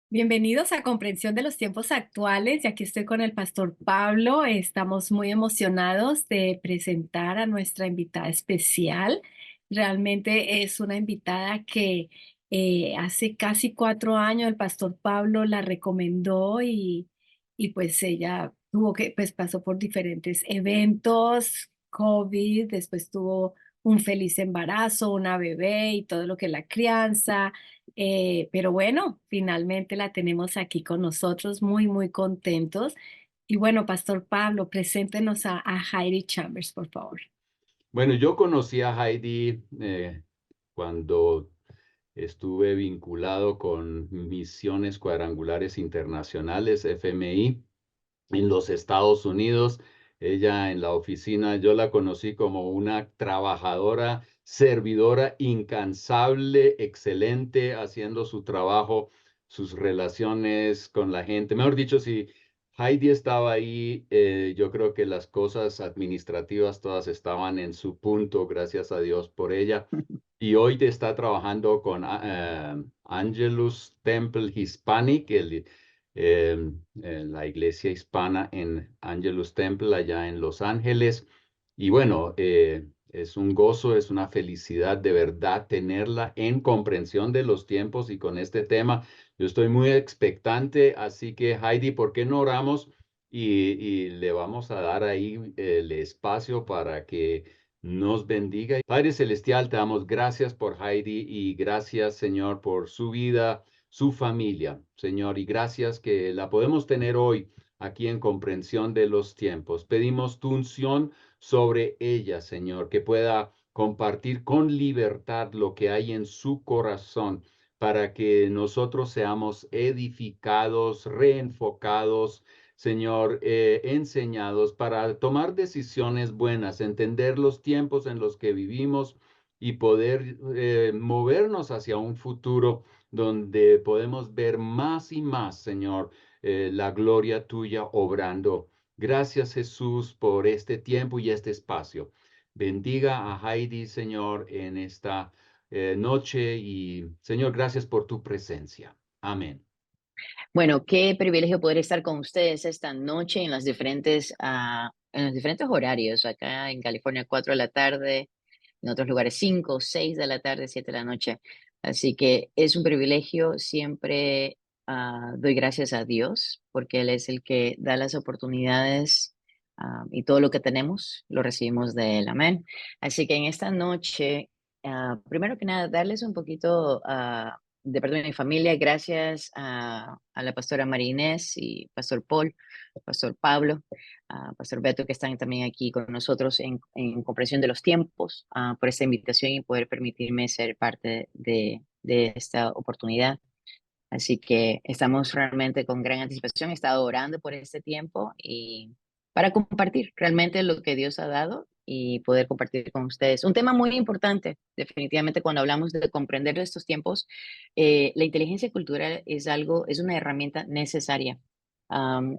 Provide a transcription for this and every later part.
Bienvenidos a Comprensión de los Tiempos Actuales. Y aquí estoy con el pastor Pablo. Estamos muy emocionados de presentar a nuestra invitada especial. Realmente es una invitada que hace casi 4 años el pastor Pablo la recomendó y pues ella pues pasó por diferentes eventos, COVID, después tuvo un feliz embarazo, una bebé y todo lo que es la crianza. Pero bueno, finalmente la tenemos aquí con nosotros, muy, muy contentos. Y bueno, Pastor Pablo, preséntenos a Heidi Chambers, por favor. Bueno, yo conocí a Heidi cuando estuve vinculado con Misiones Cuadrangulares Internacionales, FMI, en los Estados Unidos. Ella en la oficina, yo la conocí como una trabajadora, servidora, incansable, excelente, haciendo su trabajo, sus relaciones con la gente. Mejor dicho, si Heidi estaba ahí, yo creo que las cosas administrativas todas estaban en su punto, gracias a Dios por ella. Y hoy está trabajando con Angelus Temple Hispanic, la iglesia hispana en Angelus Temple, allá en Los Ángeles. Y bueno, es un gozo, es una felicidad de verdad tenerla en comprensión de los tiempos y con este tema. Yo estoy muy expectante, así que Heidi, ¿por qué no oramos? Y le vamos a dar ahí el espacio para que nos bendiga. Padre Celestial, te damos gracias por Heidi y gracias, Señor, por su vida, su familia, Señor, y gracias que la podemos tener hoy aquí en comprensión de los tiempos. Pedimos tu unción sobre ella, Señor, que pueda compartir con libertad lo que hay en su corazón para que nosotros seamos edificados, reenfocados, Señor, enseñados para tomar decisiones buenas, entender los tiempos en los que vivimos y poder movernos hacia un futuro donde podemos ver más y más, Señor, la gloria tuya obrando. Gracias, Jesús, por este tiempo y este espacio. Bendiga a Heidi, Señor, en esta noche y, Señor, gracias por tu presencia. Amén. Bueno, qué privilegio poder estar con ustedes esta noche en los diferentes horarios. Acá en California, 4 de la tarde, en otros lugares 5, 6 de la tarde, 7 de la noche. Así que es un privilegio. Siempre doy gracias a Dios porque Él es el que da las oportunidades, y todo lo que tenemos lo recibimos de Él. Amén. Así que en esta noche, primero que nada, darles un poquito de parte de mi familia, gracias a la pastora Marinés y pastor Paul, pastor Pablo, pastor Beto, que están también aquí con nosotros en comprensión de los tiempos, por esta invitación y poder permitirme ser parte de esta oportunidad. Así que estamos realmente con gran anticipación. He estado orando por este tiempo y para compartir realmente lo que Dios ha dado y poder compartir con ustedes. Un tema muy importante, definitivamente, cuando hablamos de comprender estos tiempos, la inteligencia cultural es una herramienta necesaria.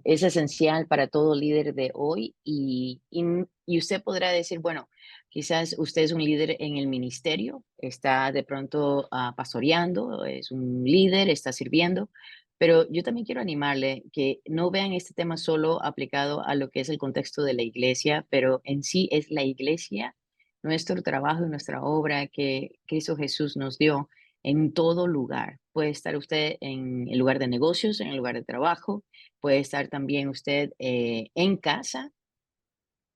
Es esencial para todo líder de hoy y usted podrá decir, bueno, quizás usted es un líder en el ministerio, está de pronto pastoreando, es un líder, está sirviendo, pero yo también quiero animarle que no vean este tema solo aplicado a lo que es el contexto de la iglesia, pero en sí es la iglesia, nuestro trabajo y nuestra obra que Cristo Jesús nos dio en todo lugar. Puede estar usted en el lugar de negocios, en el lugar de trabajo, puede estar también usted en casa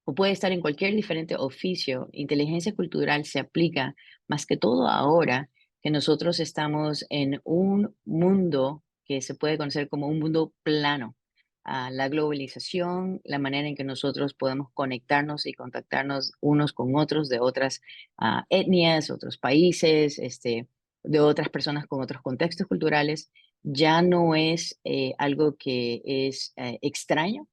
o puede estar en cualquier diferente oficio. Inteligencia cultural se aplica más que todo ahora que nosotros estamos en un mundo que se puede conocer como un mundo plano. La globalización, la manera en que nosotros podemos conectarnos y contactarnos unos con otros de otras etnias, otros países, de otras personas con otros contextos culturales, ya no es algo que es extraño.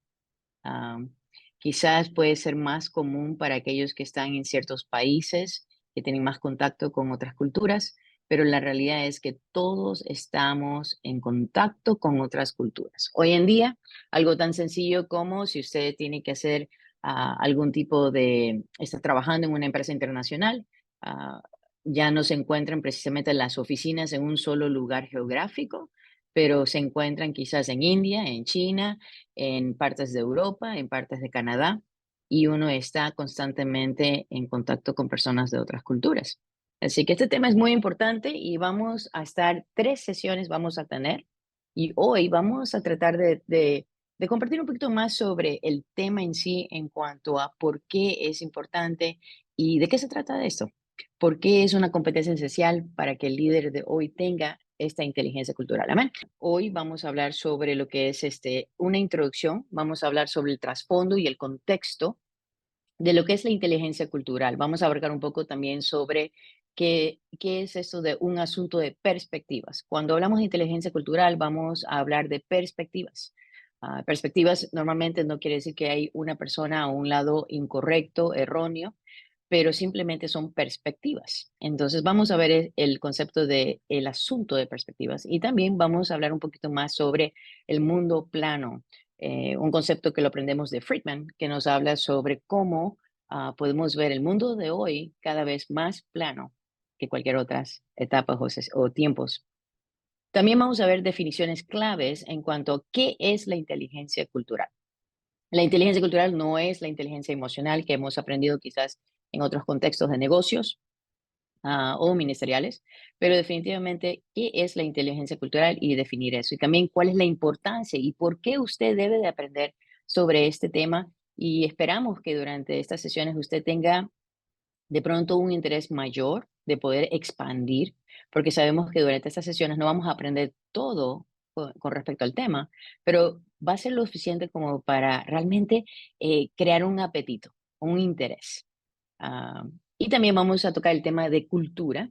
Am, Quizás puede ser más común para aquellos que están en ciertos países, que tienen más contacto con otras culturas, pero la realidad es que todos estamos en contacto con otras culturas. Hoy en día, algo tan sencillo como si usted tiene que hacer algún tipo está trabajando en una empresa internacional, ah, ya no se encuentran precisamente las oficinas en un solo lugar geográfico, pero se encuentran quizás en India, en China, en partes de Europa, en partes de Canadá, y uno está constantemente en contacto con personas de otras culturas. Así que este tema es muy importante y vamos a estar 3 sesiones, vamos a tener, y hoy vamos a tratar de compartir un poquito más sobre el tema en sí en cuanto a por qué es importante y de qué se trata de esto. ¿Por qué es una competencia esencial para que el líder de hoy tenga esta inteligencia cultural? Amén. Hoy vamos a hablar sobre lo que es una introducción, vamos a hablar sobre el trasfondo y el contexto de lo que es la inteligencia cultural. Vamos a abarcar un poco también sobre qué es esto de un asunto de perspectivas. Cuando hablamos de inteligencia cultural, vamos a hablar de perspectivas. Perspectivas normalmente no quiere decir que hay una persona a un lado incorrecto, erróneo, pero simplemente son perspectivas. Entonces vamos a ver el concepto de el asunto de perspectivas y también vamos a hablar un poquito más sobre el mundo plano, un concepto que lo aprendemos de Friedman, que nos habla sobre cómo podemos ver el mundo de hoy cada vez más plano que cualquier otras etapas o tiempos. También vamos a ver definiciones claves en cuanto a qué es la inteligencia cultural. La inteligencia cultural no es la inteligencia emocional que hemos aprendido quizás en otros contextos de negocios o ministeriales, pero definitivamente qué es la inteligencia cultural y definir eso. Y también cuál es la importancia y por qué usted debe de aprender sobre este tema. Y esperamos que durante estas sesiones usted tenga de pronto un interés mayor de poder expandir, porque sabemos que durante estas sesiones no vamos a aprender todo con respecto al tema, pero va a ser lo suficiente como para realmente crear un apetito, un interés. Ah, y también vamos a tocar el tema de cultura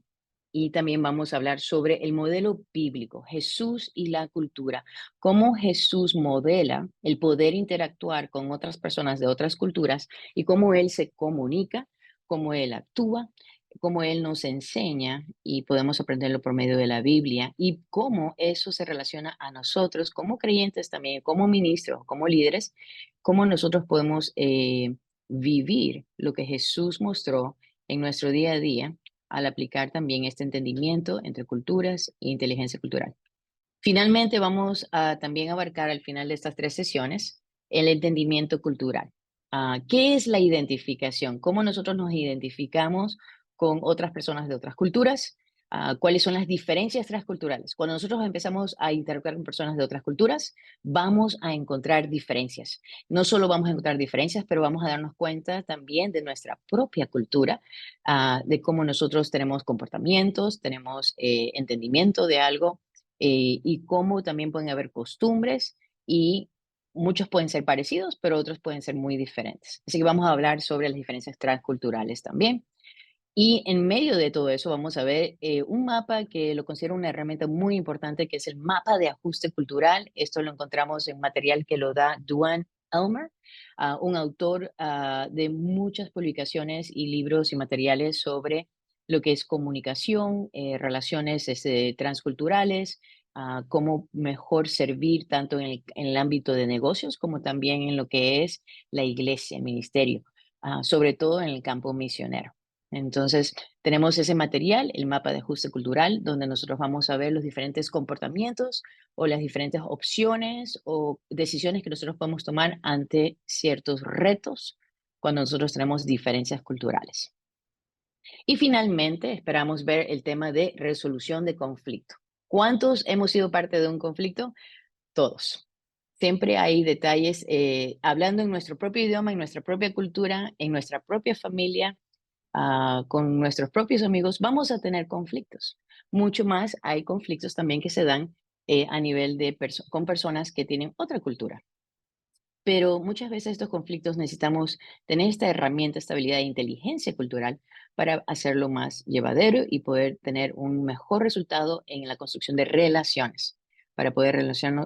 y también vamos a hablar sobre el modelo bíblico, Jesús y la cultura, cómo Jesús modela el poder interactuar con otras personas de otras culturas y cómo Él se comunica, cómo Él actúa, cómo Él nos enseña y podemos aprenderlo por medio de la Biblia y cómo eso se relaciona a nosotros como creyentes también, como ministros, como líderes, cómo nosotros podemos vivir lo que Jesús mostró en nuestro día a día al aplicar también este entendimiento entre culturas e inteligencia cultural. Finalmente, vamos a también abarcar al final de estas 3 sesiones el entendimiento cultural. ¿Qué es la identificación? ¿Cómo nosotros nos identificamos con otras personas de otras culturas? ¿Cuáles son las diferencias transculturales? Cuando nosotros empezamos a interactuar con personas de otras culturas, vamos a encontrar diferencias. No solo vamos a encontrar diferencias, pero vamos a darnos cuenta también de nuestra propia cultura, de cómo nosotros tenemos comportamientos, tenemos entendimiento de algo y cómo también pueden haber costumbres y muchos pueden ser parecidos, pero otros pueden ser muy diferentes. Así que vamos a hablar sobre las diferencias transculturales también. Y en medio de todo eso vamos a ver un mapa que lo considero una herramienta muy importante, que es el mapa de ajuste cultural. Esto lo encontramos en material que lo da Duane Elmer, un autor de muchas publicaciones y libros y materiales sobre lo que es comunicación, relaciones transculturales, cómo mejor servir tanto en el ámbito de negocios como también en lo que es la iglesia, el ministerio, sobre todo en el campo misionero. Entonces, tenemos ese material, el mapa de ajuste cultural, donde nosotros vamos a ver los diferentes comportamientos o las diferentes opciones o decisiones que nosotros podemos tomar ante ciertos retos cuando nosotros tenemos diferencias culturales. Y finalmente, esperamos ver el tema de resolución de conflicto. ¿Cuántos hemos sido parte de un conflicto? Todos. Siempre hay detalles, hablando en nuestro propio idioma, en nuestra propia cultura, en nuestra propia familia, con nuestros propios amigos, vamos a tener conflictos. Mucho más hay conflictos también que se dan a nivel de con personas que tienen otra cultura. Pero muchas veces estos conflictos necesitamos tener esta herramienta, esta habilidad de inteligencia cultural para hacerlo más llevadero y poder tener un mejor resultado en la construcción de relaciones, para poder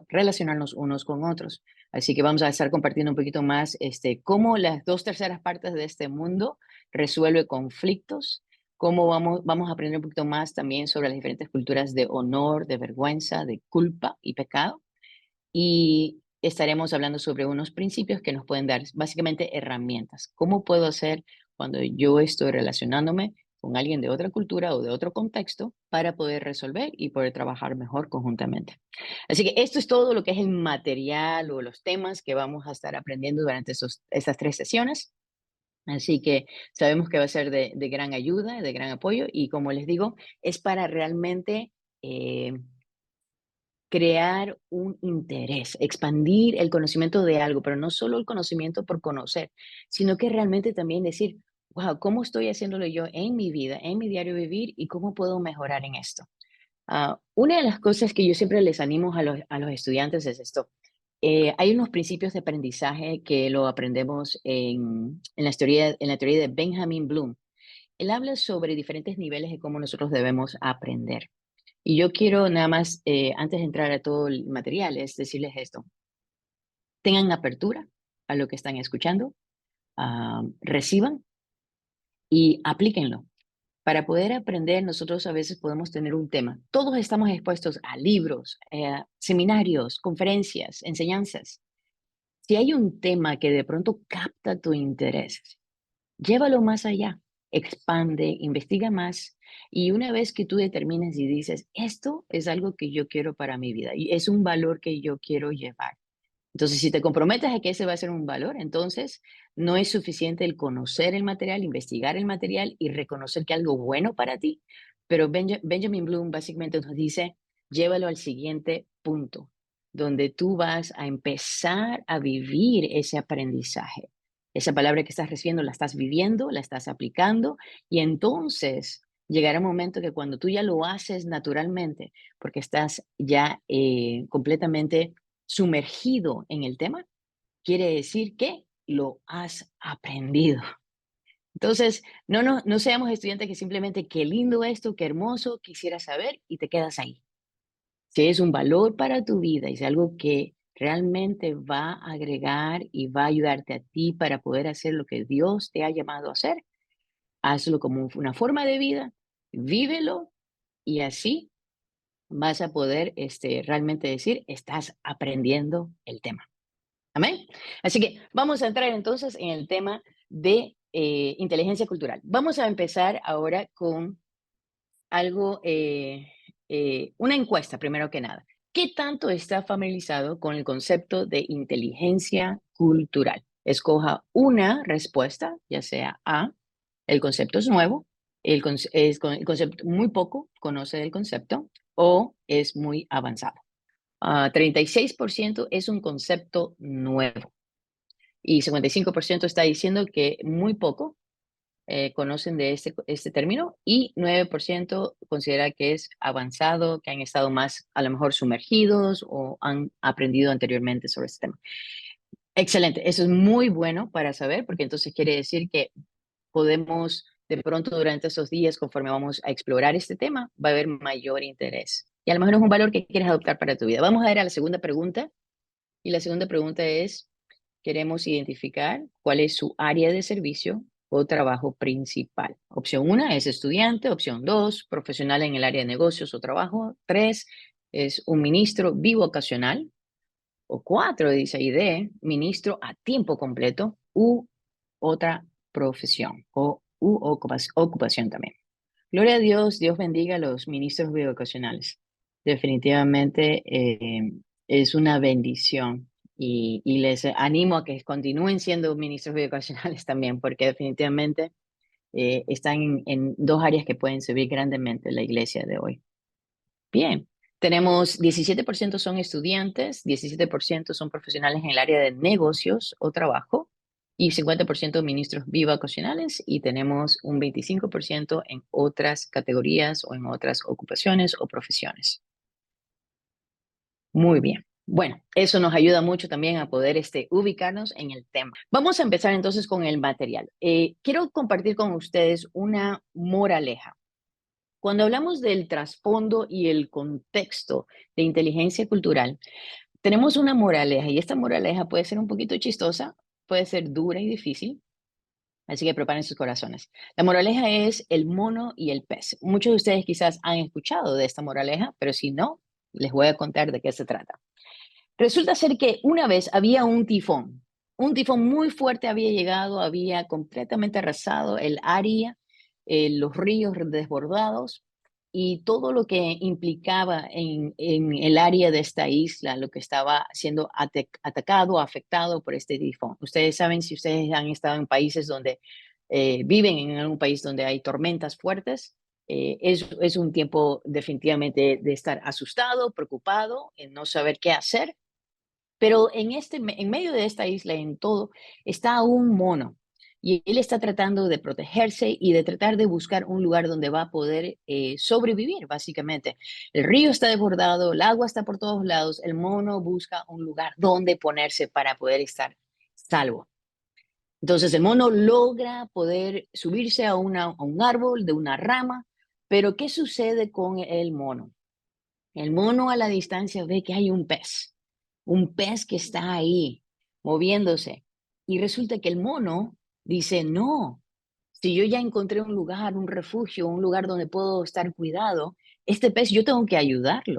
relacionarnos unos con otros. Así que vamos a estar compartiendo un poquito más cómo las 2/3 partes de este mundo resuelve conflictos, cómo vamos a aprender un poquito más también sobre las diferentes culturas de honor, de vergüenza, de culpa y pecado. Y estaremos hablando sobre unos principios que nos pueden dar básicamente herramientas. ¿Cómo puedo hacer cuando yo estoy relacionándome con alguien de otra cultura o de otro contexto para poder resolver y poder trabajar mejor conjuntamente. Así que esto es todo lo que es el material o los temas que vamos a estar aprendiendo durante estas 3 sesiones. Así que sabemos que va a ser de gran ayuda, de gran apoyo y como les digo, es para realmente eh, crear un interés, expandir el conocimiento de algo, pero no solo el conocimiento por conocer, sino que realmente también decir, wow, ¿cómo estoy haciéndolo yo en mi vida, en mi diario vivir y cómo puedo mejorar en esto? Una de las cosas que yo siempre les animo a los estudiantes es esto. Hay unos principios de aprendizaje que lo aprendemos en la teoría de Benjamin Bloom. Él habla sobre diferentes niveles de cómo nosotros debemos aprender. Y yo quiero nada más, antes de entrar a todo el material, es decirles esto. Tengan apertura a lo que están escuchando, reciban y aplíquenlo. Para poder aprender, nosotros a veces podemos tener un tema. Todos estamos expuestos a libros, seminarios, conferencias, enseñanzas. Si hay un tema que de pronto capta tu interés, llévalo más allá, expande, investiga más y una vez que tú determines y dices, esto es algo que yo quiero para mi vida y es un valor que yo quiero llevar. Entonces, si te comprometes a que ese va a ser un valor, entonces no es suficiente el conocer el material, investigar el material y reconocer que algo bueno para ti, pero Benjamin Bloom básicamente nos dice, llévalo al siguiente punto, donde tú vas a empezar a vivir ese aprendizaje. Esa palabra que estás recibiendo la estás viviendo, la estás aplicando y entonces llegará un momento que cuando tú ya lo haces naturalmente, porque estás ya completamente sumergido en el tema, quiere decir que lo has aprendido. Entonces, no seamos estudiantes que simplemente, qué lindo esto, qué hermoso, quisiera saber y te quedas ahí. Si es un valor para tu vida y es algo que realmente va a agregar y va a ayudarte a ti para poder hacer lo que Dios te ha llamado a hacer, hazlo como una forma de vida, vívelo y así vas a poder realmente decir, estás aprendiendo el tema. Amén. Así que vamos a entrar entonces en el tema de inteligencia cultural. Vamos a empezar ahora con algo, una encuesta primero que nada. ¿Qué tanto está familiarizado con el concepto de inteligencia cultural? Escoja una respuesta, ya sea A, el concepto es nuevo, el concepto muy poco conoce del concepto o es muy avanzado. 36% es un concepto nuevo y 55% está diciendo que muy poco conocen de este término y 9% considera que es avanzado, que han estado más a lo mejor sumergidos o han aprendido anteriormente sobre este tema. Excelente, eso es muy bueno para saber porque entonces quiere decir que podemos de pronto durante esos días, conforme vamos a explorar este tema, va a haber mayor interés. Y a lo mejor es un valor que quieres adoptar para tu vida. Vamos a ir a la segunda pregunta. Y la segunda pregunta es, queremos identificar cuál es su área de servicio o trabajo principal. Opción 1 es estudiante, opción 2, profesional en el área de negocios o trabajo, 3 es un ministro bivocacional, o 4 dice ahí D, ministro a tiempo completo u otra profesión o ocupación también. Gloria a Dios, Dios bendiga a los ministros bivocacionales. Definitivamente es una bendición y les animo a que continúen siendo ministros bivocacionales también, porque definitivamente están en 2 áreas que pueden servir grandemente en la iglesia de hoy. Bien, tenemos 17% son estudiantes, 17% son profesionales en el área de negocios o trabajo y 50% ministros bivocacionales y tenemos un 25% en otras categorías o en otras ocupaciones o profesiones. Muy bien. Bueno, eso nos ayuda mucho también a poder ubicarnos en el tema. Vamos a empezar entonces con el material. Quiero compartir con ustedes una moraleja. Cuando hablamos del trasfondo y el contexto de inteligencia cultural, tenemos una moraleja y esta moraleja puede ser un poquito chistosa, puede ser dura y difícil, así que preparen sus corazones. La moraleja es el mono y el pez. Muchos de ustedes quizás han escuchado de esta moraleja, pero si no, les voy a contar de qué se trata. Resulta ser que una vez había un tifón muy fuerte había llegado, había completamente arrasado el área los ríos desbordados y todo lo que implicaba en el área de esta isla, lo que estaba siendo atacado, afectado por este tifón. Ustedes saben, si ustedes han estado en países donde viven en algún país donde hay tormentas fuertes, es un tiempo definitivamente de estar asustado, preocupado, en no saber qué hacer. Pero en medio de esta isla, en todo, está un mono. Y él está tratando de protegerse y de tratar de buscar un lugar donde va a poder sobrevivir, básicamente. El río está desbordado, el agua está por todos lados, el mono busca un lugar donde ponerse para poder estar salvo. Entonces el mono logra poder subirse a un árbol de una rama, pero ¿qué sucede con el mono? El mono a la distancia ve que hay un pez que está ahí moviéndose. Y resulta que el mono dice, no, si yo ya encontré un lugar, un refugio, un lugar donde puedo estar cuidado, este pez yo tengo que ayudarlo.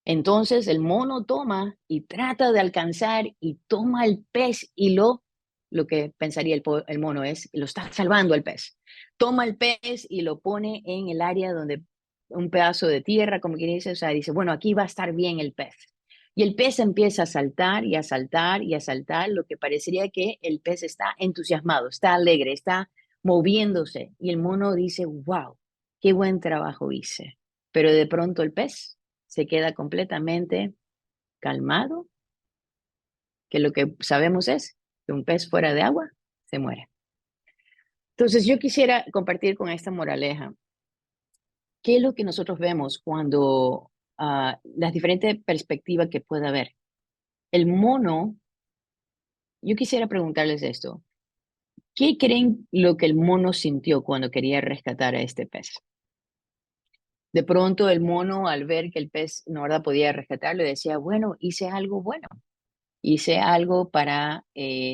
Entonces el mono toma y trata de alcanzar y toma el pez y lo que pensaría el mono es, lo está salvando al pez. Toma el pez y lo pone en el área donde un pedazo de tierra, como quien dice, o sea, dice, bueno, aquí va a estar bien el pez. Y el pez empieza a saltar y a saltar y a saltar, lo que parecería que el pez está entusiasmado, está alegre, está moviéndose. Y el mono dice, wow, qué buen trabajo hice. Pero de pronto el pez se queda completamente calmado, que lo que sabemos es que un pez fuera de agua se muere. Entonces yo quisiera compartir con esta moraleja, ¿qué es lo que nosotros vemos cuando las diferentes perspectivas que puede haber? El mono, yo quisiera preguntarles esto, ¿qué creen lo que el mono sintió cuando quería rescatar a este pez? De pronto el mono, al ver que el pez no podía rescatarlo, decía, bueno, hice algo bueno. Hice algo para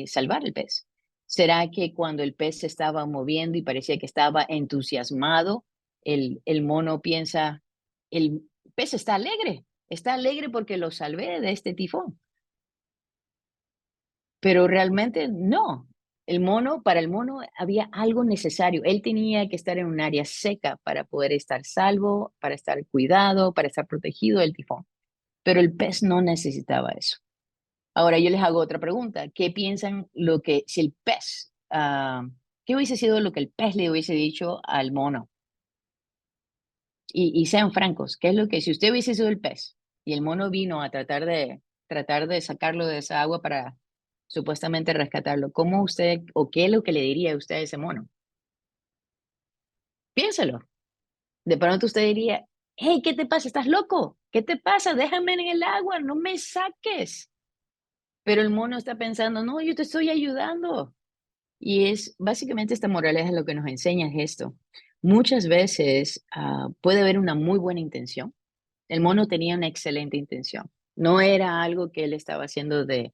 salvar el pez. ¿Será que cuando el pez se estaba moviendo y parecía que estaba entusiasmado, el mono piensa, el pez está alegre porque lo salvé de este tifón? Pero realmente no. Para el mono había algo necesario. Él tenía que estar en un área seca para poder estar salvo, para estar cuidado, para estar protegido del tifón. Pero el pez no necesitaba eso. Ahora yo les hago otra pregunta. ¿Qué piensan si el pez, qué hubiese sido lo que el pez le hubiese dicho al mono? Y sean francos, ¿qué es lo que, si usted hubiese sido el pez y el mono vino a tratar de sacarlo de esa agua para supuestamente rescatarlo, ¿cómo usted, o qué es lo que le diría usted a ese mono? Piénselo. De pronto usted diría, hey, ¿qué te pasa? ¿Estás loco? ¿Qué te pasa? Déjame en el agua, no me saques. Pero el mono está pensando, no, yo te estoy ayudando. Y es básicamente esta moraleja lo que nos enseña es esto. Muchas veces puede haber una muy buena intención. El mono tenía una excelente intención. No era algo que él estaba haciendo de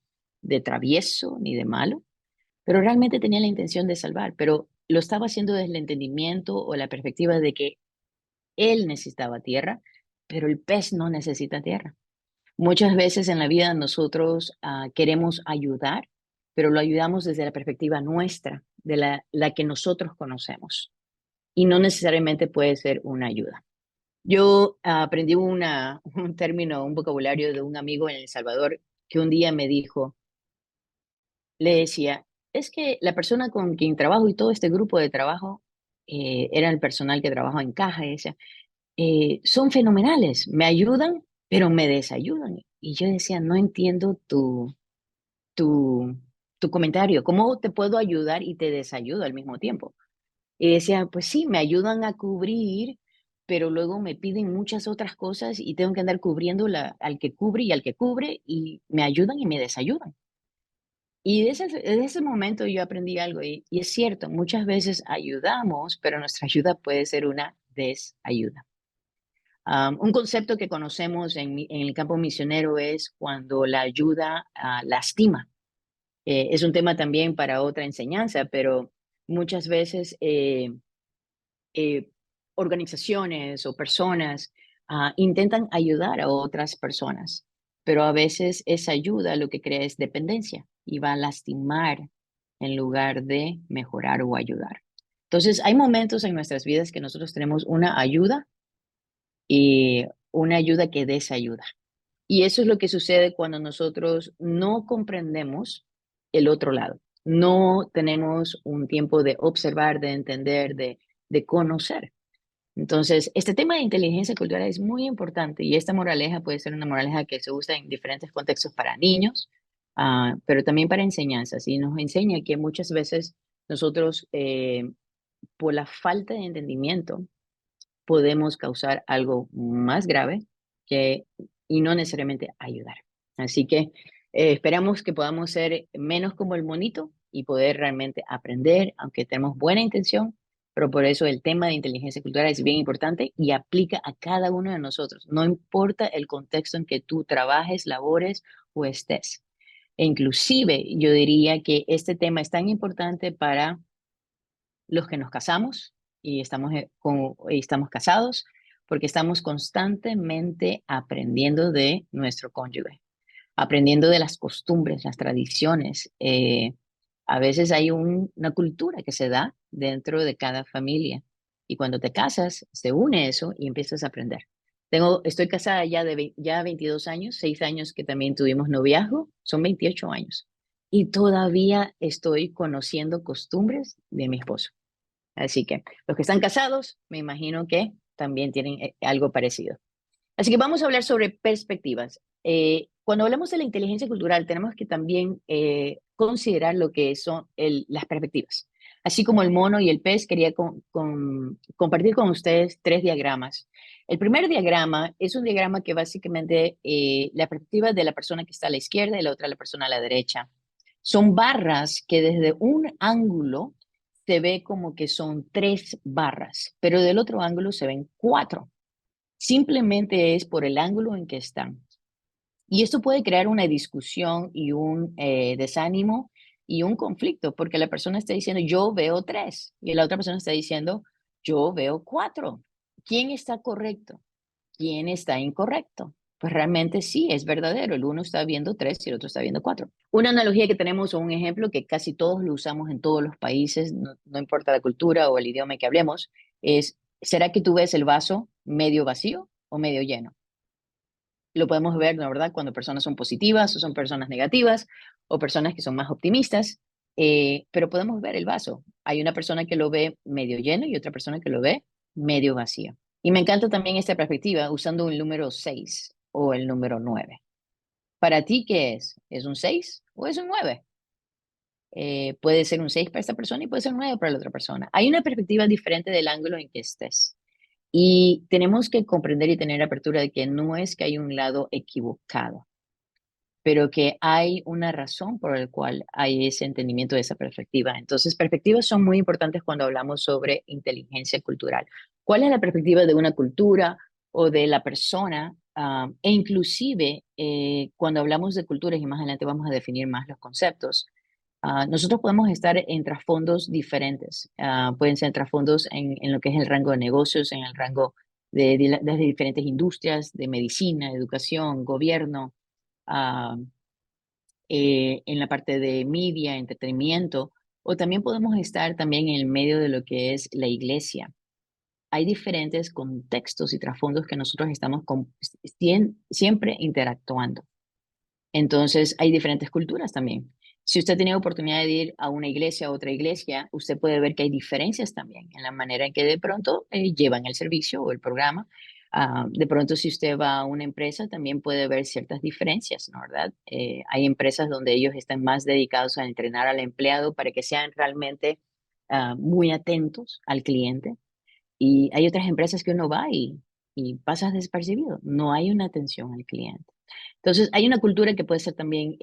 travieso ni de malo, pero realmente tenía la intención de salvar, pero lo estaba haciendo desde el entendimiento o la perspectiva de que él necesitaba tierra, pero el pez no necesita tierra. Muchas veces en la vida nosotros queremos ayudar, pero lo ayudamos desde la perspectiva nuestra, de la que nosotros conocemos, y no necesariamente puede ser una ayuda. Yo aprendí un término, un vocabulario de un amigo en El Salvador que un día me dijo, le decía, es que la persona con quien trabajo y todo este grupo de trabajo, era el personal que trabaja en caja, y decía, son fenomenales, me ayudan, pero me desayudan. Y yo decía, no entiendo tu, tu comentario, ¿cómo te puedo ayudar y te desayudo al mismo tiempo? Y decía, pues sí, me ayudan a cubrir, pero luego me piden muchas otras cosas y tengo que andar cubriendo al que cubre y al que cubre y me ayudan y me desayudan. Y desde ese momento yo aprendí algo y es cierto, muchas veces ayudamos, pero nuestra ayuda puede ser una desayuda. Un concepto que conocemos en el campo misionero es cuando la ayuda lastima. Es un tema también para otra enseñanza, pero muchas veces eh, organizaciones o personas intentan ayudar a otras personas, pero a veces esa ayuda lo que crea es dependencia y va a lastimar en lugar de mejorar o ayudar. Entonces, hay momentos en nuestras vidas que nosotros tenemos una ayuda y una ayuda que desayuda. Y eso es lo que sucede cuando nosotros no comprendemos el otro lado. No tenemos un tiempo de observar, de entender, de conocer. Entonces, este tema de inteligencia cultural es muy importante y esta moraleja puede ser una moraleja que se usa en diferentes contextos para niños, pero también para enseñanzas. Y nos enseña que muchas veces nosotros, por la falta de entendimiento, podemos causar algo más grave que, y no necesariamente ayudar. Así que esperamos que podamos ser menos como el monito y poder realmente aprender, aunque tenemos buena intención, pero por eso el tema de inteligencia cultural es bien importante y aplica a cada uno de nosotros. No importa el contexto en que tú trabajes, labores o estés. E inclusive yo diría que este tema es tan importante para los que nos casamos y estamos casados, porque estamos constantemente aprendiendo de nuestro cónyuge, aprendiendo de las costumbres, las tradiciones. A veces hay una cultura que se da dentro de cada familia y cuando te casas se une eso y empiezas a aprender. Estoy casada ya ya 22 años, 6 años que también tuvimos noviazgo, son 28 años. Y todavía estoy conociendo costumbres de mi esposo. Así que los que están casados, me imagino que también tienen algo parecido. Así que vamos a hablar sobre perspectivas. Cuando hablamos de la inteligencia cultural, tenemos que también considerar lo que son las perspectivas. Así como el mono y el pez, quería compartir con ustedes 3 diagramas. El primer diagrama es un diagrama que básicamente la perspectiva de la persona que está a la izquierda y la otra la persona a la derecha. Son barras que desde un ángulo se ve como que son 3 barras, pero del otro ángulo se ven 4. Simplemente es por el ángulo en que están. Y esto puede crear una discusión y un desánimo y un conflicto, porque la persona está diciendo, yo veo 3, y la otra persona está diciendo, yo veo 4. ¿Quién está correcto? ¿Quién está incorrecto? Pues realmente sí, es verdadero. El uno está viendo 3 y el otro está viendo 4. Una analogía que tenemos o un ejemplo que casi todos lo usamos en todos los países, no importa la cultura o el idioma que hablemos, es, ¿será que tú ves el vaso medio vacío o medio lleno? Lo podemos ver, la verdad, cuando personas son positivas o son personas negativas o personas que son más optimistas, pero podemos ver el vaso. Hay una persona que lo ve medio lleno y otra persona que lo ve medio vacío. Y me encanta también esta perspectiva usando un número 6 o el número 9. ¿Para ti qué es? ¿Es un 6 o es un 9? Puede ser un 6 para esta persona y puede ser un 9 para la otra persona. Hay una perspectiva diferente del ángulo en que estés. Y tenemos que comprender y tener apertura de que no es que hay un lado equivocado, pero que hay una razón por la cual hay ese entendimiento de esa perspectiva. Entonces, perspectivas son muy importantes cuando hablamos sobre inteligencia cultural. ¿Cuál es la perspectiva de una cultura o de la persona? E inclusive, cuando hablamos de culturas, y más adelante vamos a definir más los conceptos, nosotros podemos estar en trasfondos diferentes. Pueden ser trasfondos en lo que es el rango de negocios, en el rango de diferentes industrias, de medicina, educación, gobierno, ah, en la parte de media, entretenimiento, o también podemos estar también en el medio de lo que es la iglesia. Hay diferentes contextos y trasfondos que nosotros estamos siempre interactuando. Entonces, hay diferentes culturas también. Si usted ha tenido oportunidad de ir a una iglesia a otra iglesia, usted puede ver que hay diferencias también en la manera en que de pronto llevan el servicio o el programa. De pronto, si usted va a una empresa, también puede ver ciertas diferencias, ¿no? ¿Verdad? Hay empresas donde ellos están más dedicados a entrenar al empleado para que sean realmente muy atentos al cliente. Y hay otras empresas que uno va y pasas despercibido. No hay una atención al cliente. Entonces, hay una cultura que puede ser también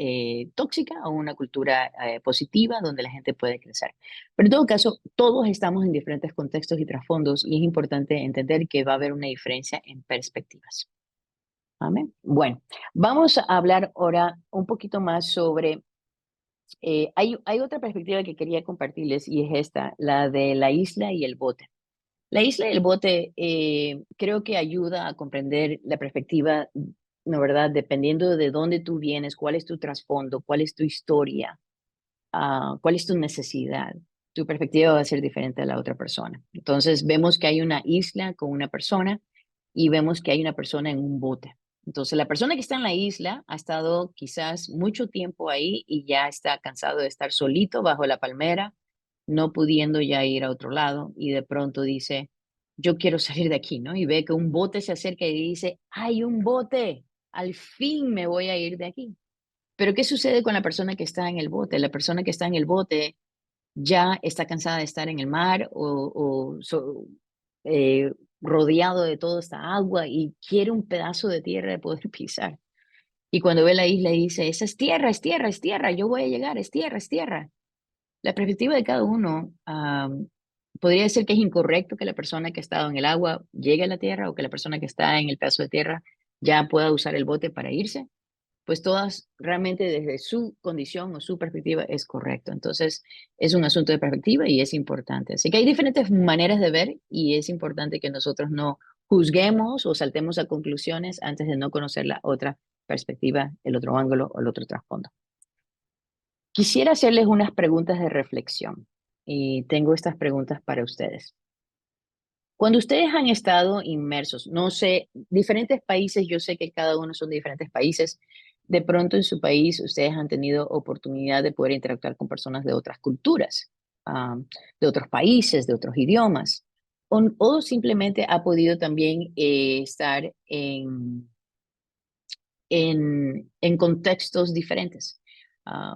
tóxica o una cultura positiva donde la gente puede crecer. Pero en todo caso, todos estamos en diferentes contextos y trasfondos y es importante entender que va a haber una diferencia en perspectivas. Amén. Bueno, vamos a hablar ahora un poquito más sobre, hay otra perspectiva que quería compartirles y es esta, la de la isla y el bote. La isla y el bote creo que ayuda a comprender la perspectiva, ¿no verdad? Dependiendo de dónde tú vienes, cuál es tu trasfondo, cuál es tu historia, cuál es tu necesidad. tu perspectiva va a ser diferente a la otra persona. Entonces vemos que hay una isla con una persona y vemos que hay una persona en un bote. Entonces la persona que está en la isla ha estado quizás mucho tiempo ahí y ya está cansado de estar solito bajo la palmera, no pudiendo ya ir a otro lado y de pronto dice, yo quiero salir de aquí, ¿no? Y ve que un bote se acerca y dice, hay un bote, al fin me voy a ir de aquí. Pero ¿qué sucede con la persona que está en el bote? La persona que está en el bote ya está cansada de estar en el mar eh, rodeado de toda esta agua y quiere un pedazo de tierra de poder pisar. Y cuando ve la isla dice, esa es tierra, es tierra, es tierra, yo voy a llegar, es tierra, es tierra. La perspectiva de cada uno podría decir que es incorrecto que la persona que ha estado en el agua llegue a la tierra o que la persona que está en el pedazo de tierra ya pueda usar el bote para irse, pues todas realmente desde su condición o su perspectiva es correcto. Entonces, es un asunto de perspectiva y es importante. Así que hay diferentes maneras de ver y es importante que nosotros no juzguemos o saltemos a conclusiones antes de no conocer la otra perspectiva, el otro ángulo o el otro trasfondo. Quisiera hacerles unas preguntas de reflexión y tengo estas preguntas para ustedes. Cuando ustedes han estado inmersos, no sé, diferentes países, yo sé que cada uno son diferentes países, de pronto en su país ustedes han tenido oportunidad de poder interactuar con personas de otras culturas, de otros países, de otros idiomas, o simplemente ha podido también estar en contextos diferentes.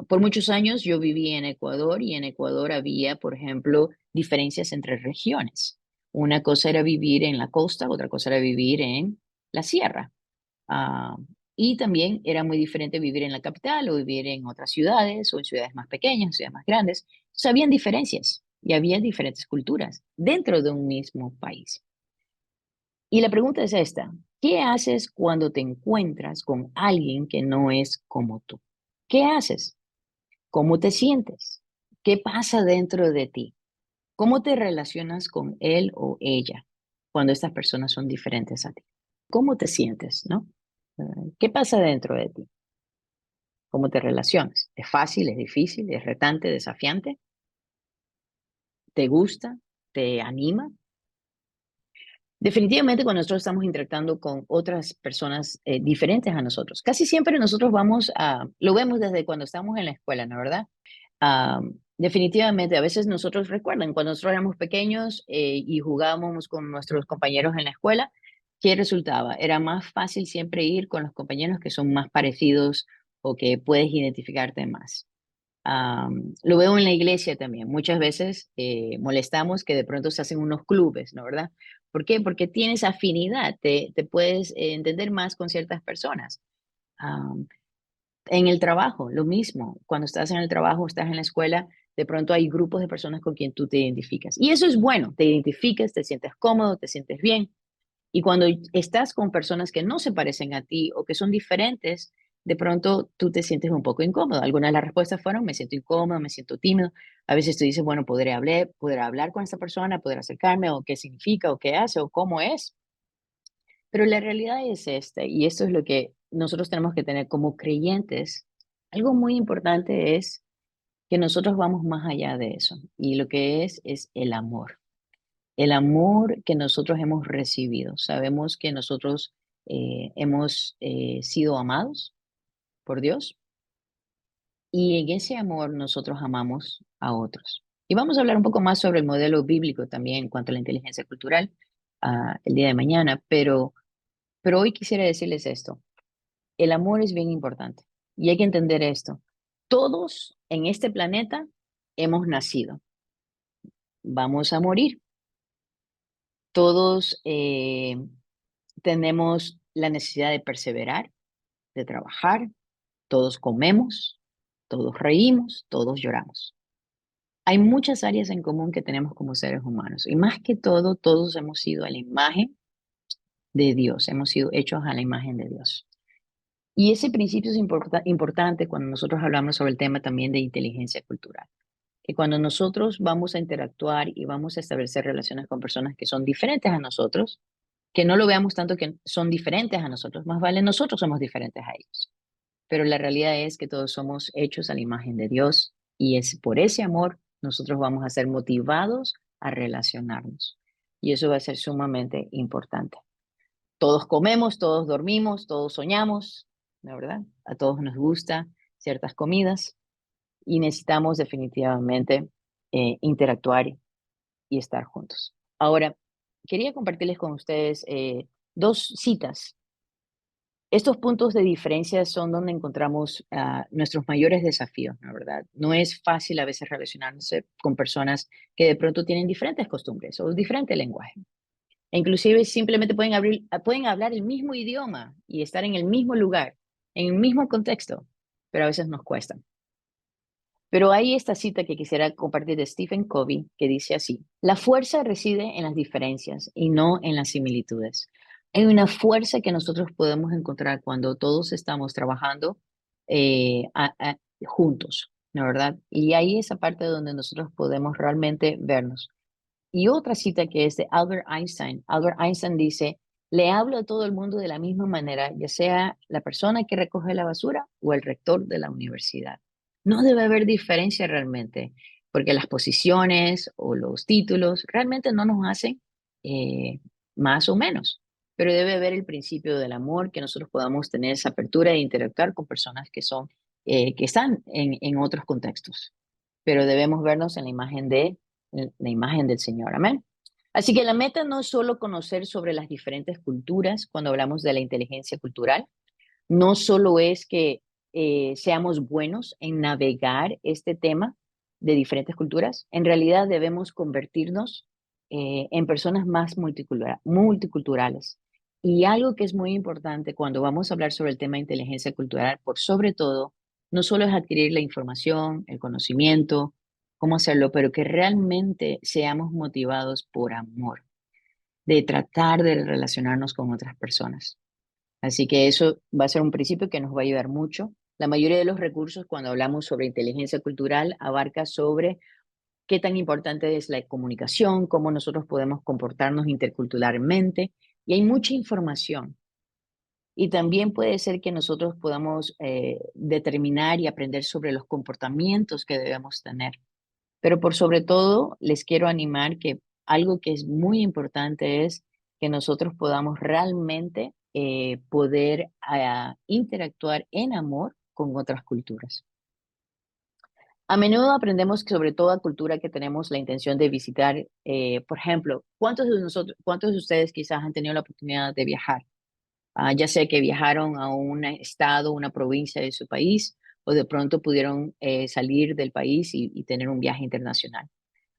Por muchos años yo viví en Ecuador y en Ecuador había, por ejemplo, diferencias entre regiones. Una cosa era vivir en la costa, otra cosa era vivir en la sierra. Ah, y también era muy diferente vivir en la capital o vivir en otras ciudades o en ciudades más pequeñas, en ciudades más grandes. Entonces, habían diferencias y había diferentes culturas dentro de un mismo país. Y la pregunta es esta, ¿qué haces cuando te encuentras con alguien que no es como tú? ¿Qué haces? ¿Cómo te sientes? ¿Qué pasa dentro de ti? ¿Cómo te relacionas con él o ella cuando estas personas son diferentes a ti? ¿Cómo te sientes, no? ¿Qué pasa dentro de ti? ¿Cómo te relacionas? ¿Es fácil? ¿Es difícil? ¿Es retante? ¿Desafiante? ¿Te gusta? ¿Te anima? Definitivamente cuando nosotros estamos interactuando con otras personas diferentes a nosotros, casi siempre nosotros lo vemos desde cuando estamos en la escuela, ¿no verdad? Definitivamente, a veces nosotros recuerdan, cuando nosotros éramos pequeños y jugábamos con nuestros compañeros en la escuela, ¿qué resultaba? Era más fácil siempre ir con los compañeros que son más parecidos o que puedes identificarte más. Lo veo en la iglesia también. Muchas veces molestamos que de pronto se hacen unos clubes, ¿no verdad? ¿Por qué? Porque tienes afinidad, te puedes entender más con ciertas personas. Am, en el trabajo, lo mismo. Cuando estás en el trabajo, estás en la escuela, de pronto hay grupos de personas con quien tú te identificas. Y eso es bueno, te identificas, te sientes cómodo, te sientes bien. Y cuando estás con personas que no se parecen a ti o que son diferentes, de pronto tú te sientes un poco incómodo. Algunas de las respuestas fueron, me siento incómodo, me siento tímido. A veces tú dices, bueno, podré hablar con esta persona, podré acercarme, o qué significa, o qué hace, o cómo es. Pero la realidad es esta, y esto es lo que nosotros tenemos que tener como creyentes. Algo muy importante es que nosotros vamos más allá de eso. Y lo que es el amor que nosotros hemos recibido. Sabemos que nosotros hemos sido amados por Dios y en ese amor nosotros amamos a otros. Y vamos a hablar un poco más sobre el modelo bíblico también en cuanto a la inteligencia cultural el día de mañana, pero hoy quisiera decirles esto. El amor es bien importante y hay que entender esto. Todos en este planeta hemos nacido, vamos a morir. Todos tenemos la necesidad de perseverar, de trabajar, todos comemos, todos reímos, todos lloramos. Hay muchas áreas en común que tenemos como seres humanos y más que todo, todos hemos sido a la imagen de Dios, hemos sido hechos a la imagen de Dios. Y ese principio es importante cuando nosotros hablamos sobre el tema también de inteligencia cultural, que cuando nosotros vamos a interactuar y vamos a establecer relaciones con personas que son diferentes a nosotros, que no lo veamos tanto que son diferentes a nosotros, más vale nosotros somos diferentes a ellos. Pero la realidad es que todos somos hechos a la imagen de Dios y es por ese amor nosotros vamos a ser motivados a relacionarnos. Y eso va a ser sumamente importante. Todos comemos, todos dormimos, todos soñamos, ¿la verdad? A todos nos gusta ciertas comidas y necesitamos definitivamente interactuar y estar juntos. Ahora, quería compartirles con ustedes dos citas. Estos puntos de diferencia son donde encontramos nuestros mayores desafíos, ¿la verdad? No es fácil a veces relacionarse con personas que de pronto tienen diferentes costumbres o diferente lenguaje. E inclusive simplemente pueden hablar el mismo idioma y estar en el mismo lugar, en el mismo contexto, pero a veces nos cuesta. Pero hay esta cita que quisiera compartir de Stephen Covey que dice así: la fuerza reside en las diferencias y no en las similitudes. Hay una fuerza que nosotros podemos encontrar cuando todos estamos trabajando juntos, ¿no verdad? Y ahí esa parte donde nosotros podemos realmente vernos. Y otra cita que es de Albert Einstein. Albert Einstein dice: le hablo a todo el mundo de la misma manera, ya sea la persona que recoge la basura o el rector de la universidad. No debe haber diferencia realmente, porque las posiciones o los títulos realmente no nos hacen eh, más o menos, pero debe haber el principio del amor, que nosotros podamos tener esa apertura de interactuar con personas que están en otros contextos, pero debemos vernos en la imagen del Señor. Amén. Así que la meta no es solo conocer sobre las diferentes culturas cuando hablamos de la inteligencia cultural, no solo es que seamos buenos en navegar este tema de diferentes culturas, en realidad debemos convertirnos en personas más multiculturales. Y algo que es muy importante cuando vamos a hablar sobre el tema de inteligencia cultural, por sobre todo, no solo es adquirir la información, el conocimiento, cómo hacerlo, pero que realmente seamos motivados por amor, de tratar de relacionarnos con otras personas. Así que eso va a ser un principio que nos va a ayudar mucho. La mayoría de los recursos, cuando hablamos sobre inteligencia cultural, abarca sobre qué tan importante es la comunicación, cómo nosotros podemos comportarnos interculturalmente, y hay mucha información. Y también puede ser que nosotros podamos determinar y aprender sobre los comportamientos que debemos tener. Pero por sobre todo, les quiero animar que algo que es muy importante es que nosotros podamos realmente poder interactuar en amor con otras culturas. A menudo aprendemos que sobre toda cultura que tenemos la intención de visitar, por ejemplo, cuántos de ustedes quizás han tenido la oportunidad de viajar? Ya sea que viajaron a un estado, una provincia de su país, o de pronto pudieron salir del país y tener un viaje internacional.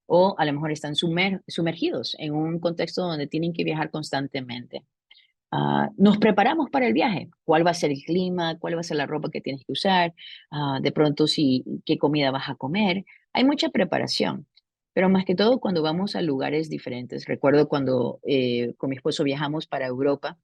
O a lo mejor están sumergidos en un contexto donde tienen que viajar constantemente. Nos preparamos para el viaje. ¿Cuál va a ser el clima? ¿Cuál va a ser la ropa que tienes que usar? De pronto, qué comida vas a comer. Hay mucha preparación, pero más que todo cuando vamos a lugares diferentes. Recuerdo cuando con mi esposo viajamos para Europa,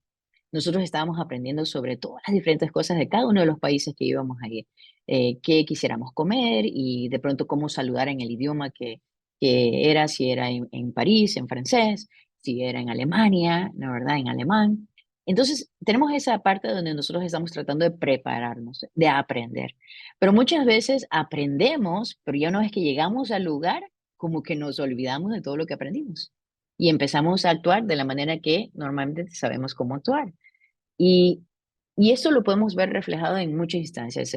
nosotros estábamos aprendiendo sobre todas las diferentes cosas de cada uno de los países que íbamos a ir, qué quisiéramos comer y de pronto cómo saludar en el idioma que era, si era en París, en francés, si era en Alemania, la verdad, en alemán. Entonces, tenemos esa parte donde nosotros estamos tratando de prepararnos, de aprender. Pero muchas veces aprendemos, pero ya una vez que llegamos al lugar, como que nos olvidamos de todo lo que aprendimos y empezamos a actuar de la manera que normalmente sabemos cómo actuar. Y, y eso lo podemos ver reflejado en muchas instancias,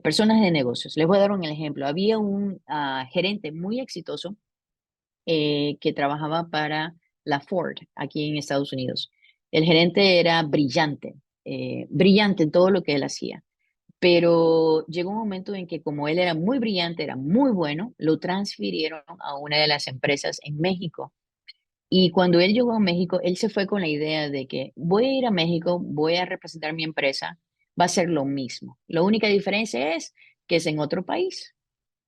personas de negocios. Les voy a dar un ejemplo. Había un gerente muy exitoso que trabajaba para la Ford aquí en Estados Unidos. El gerente era brillante en todo lo que él hacía. Pero llegó un momento en que como él era muy brillante, era muy bueno, lo transfirieron a una de las empresas en México. Y cuando él llegó a México, él se fue con la idea de que voy a ir a México, voy a representar mi empresa, va a ser lo mismo. La única diferencia es que es en otro país.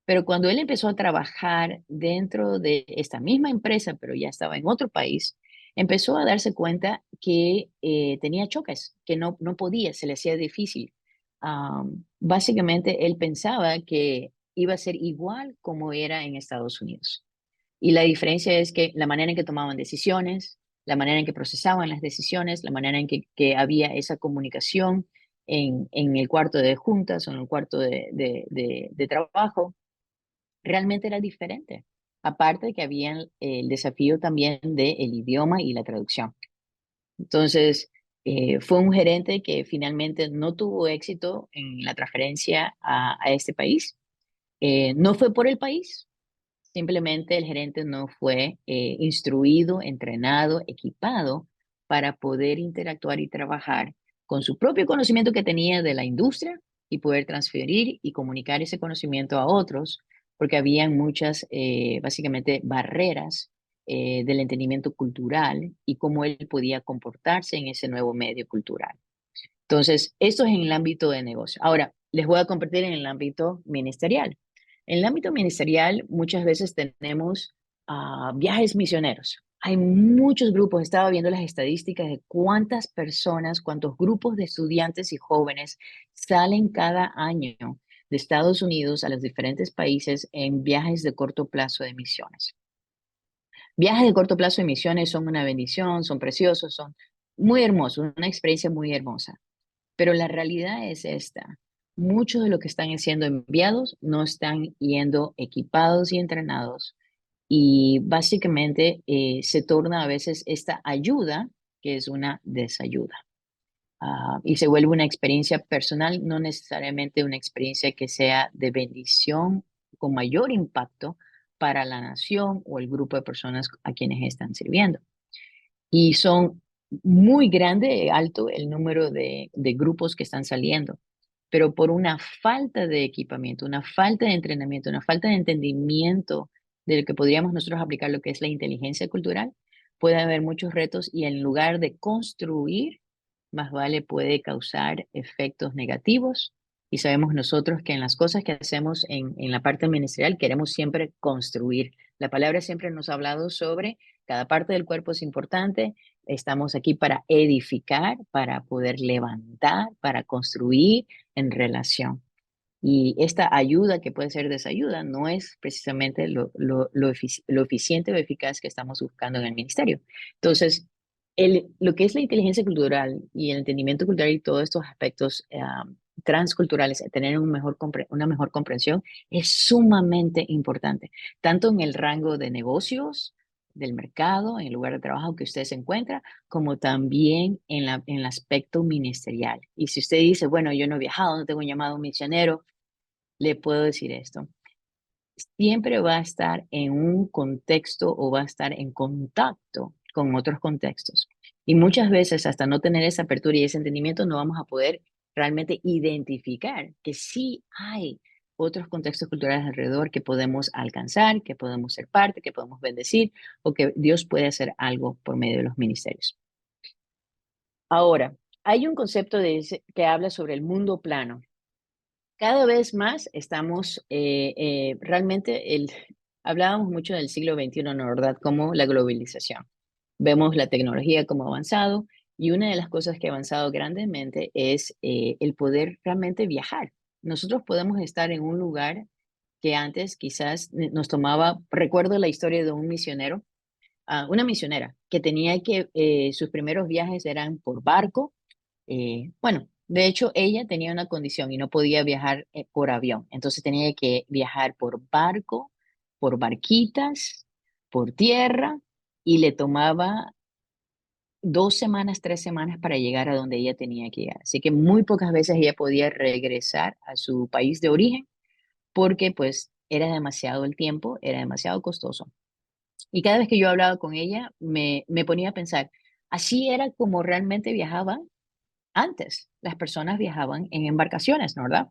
Pero cuando él empezó a trabajar dentro de esta misma empresa, pero ya estaba en otro país, empezó a darse cuenta que tenía choques, que no podía, se le hacía difícil. Básicamente, él pensaba que iba a ser igual como era en Estados Unidos. Y la diferencia es que la manera en que tomaban decisiones, la manera en que procesaban las decisiones, la manera en que había esa comunicación en el cuarto de juntas o en el cuarto de trabajo, realmente era diferente. Aparte de que había el desafío también del idioma y la traducción. Entonces, fue un gerente que finalmente no tuvo éxito en la transferencia a este país. No fue por el país, simplemente el gerente no fue instruido, entrenado, equipado para poder interactuar y trabajar con su propio conocimiento que tenía de la industria y poder transferir y comunicar ese conocimiento a otros, porque habían muchas, básicamente, barreras del entendimiento cultural y cómo él podía comportarse en ese nuevo medio cultural. Entonces, esto es en el ámbito de negocio. Ahora, les voy a compartir en el ámbito ministerial. En el ámbito ministerial, muchas veces tenemos viajes misioneros. Hay muchos grupos, estaba viendo las estadísticas de cuántas personas, cuántos grupos de estudiantes y jóvenes salen cada año de Estados Unidos a los diferentes países en viajes de corto plazo de misiones. Viajes de corto plazo de misiones son una bendición, son preciosos, son muy hermosos, una experiencia muy hermosa. Pero la realidad es esta. Muchos de los que están siendo enviados no están yendo equipados y entrenados y básicamente se torna a veces esta ayuda que es una desayuda. Y se vuelve una experiencia personal, no necesariamente una experiencia que sea de bendición con mayor impacto para la nación o el grupo de personas a quienes están sirviendo. Y son muy grande, alto el número de grupos que están saliendo, pero por una falta de equipamiento, una falta de entrenamiento, una falta de entendimiento de lo que podríamos nosotros aplicar lo que es la inteligencia cultural, puede haber muchos retos y en lugar de construir, más vale puede causar efectos negativos. Y sabemos nosotros que en las cosas que hacemos en la parte ministerial queremos siempre construir. La palabra siempre nos ha hablado sobre cada parte del cuerpo es importante. Estamos aquí para edificar, para poder levantar, para construir en relación. Y esta ayuda que puede ser desayuda no es precisamente lo eficiente o eficaz que estamos buscando en el ministerio. Entonces, lo que es la inteligencia cultural y el entendimiento cultural y todos estos aspectos transculturales, tener una mejor comprensión es sumamente importante, tanto en el rango de negocios, del mercado, en el lugar de trabajo que usted se encuentra, como también en el aspecto ministerial. Y si usted dice, bueno, yo no he viajado, no tengo un llamado misionero, le puedo decir esto. Siempre va a estar en un contexto o va a estar en contacto con otros contextos. Y muchas veces, hasta no tener esa apertura y ese entendimiento, no vamos a poder realmente identificar que sí hay otros contextos culturales alrededor que podemos alcanzar, que podemos ser parte, que podemos bendecir o que Dios puede hacer algo por medio de los ministerios. Ahora, hay un concepto que habla sobre el mundo plano. Cada vez más estamos realmente, hablábamos mucho del siglo XXI, ¿no? ¿Verdad? Como la globalización. Vemos la tecnología como ha avanzado y una de las cosas que ha avanzado grandemente es el poder realmente viajar. Nosotros podemos estar en un lugar que antes quizás nos tomaba, recuerdo la historia de un misionero, una misionera que tenía que, sus primeros viajes eran por barco. Bueno, de hecho, ella tenía una condición y no podía viajar por avión. Entonces tenía que viajar por barco, por barquitas, por tierra y le tomaba 2 semanas, 3 semanas para llegar a donde ella tenía que llegar. Así que muy pocas veces ella podía regresar a su país de origen porque pues era demasiado el tiempo, era demasiado costoso. Y cada vez que yo hablaba con ella, me ponía a pensar, así era como realmente viajaba antes. Las personas viajaban en embarcaciones, ¿no? ¿Verdad?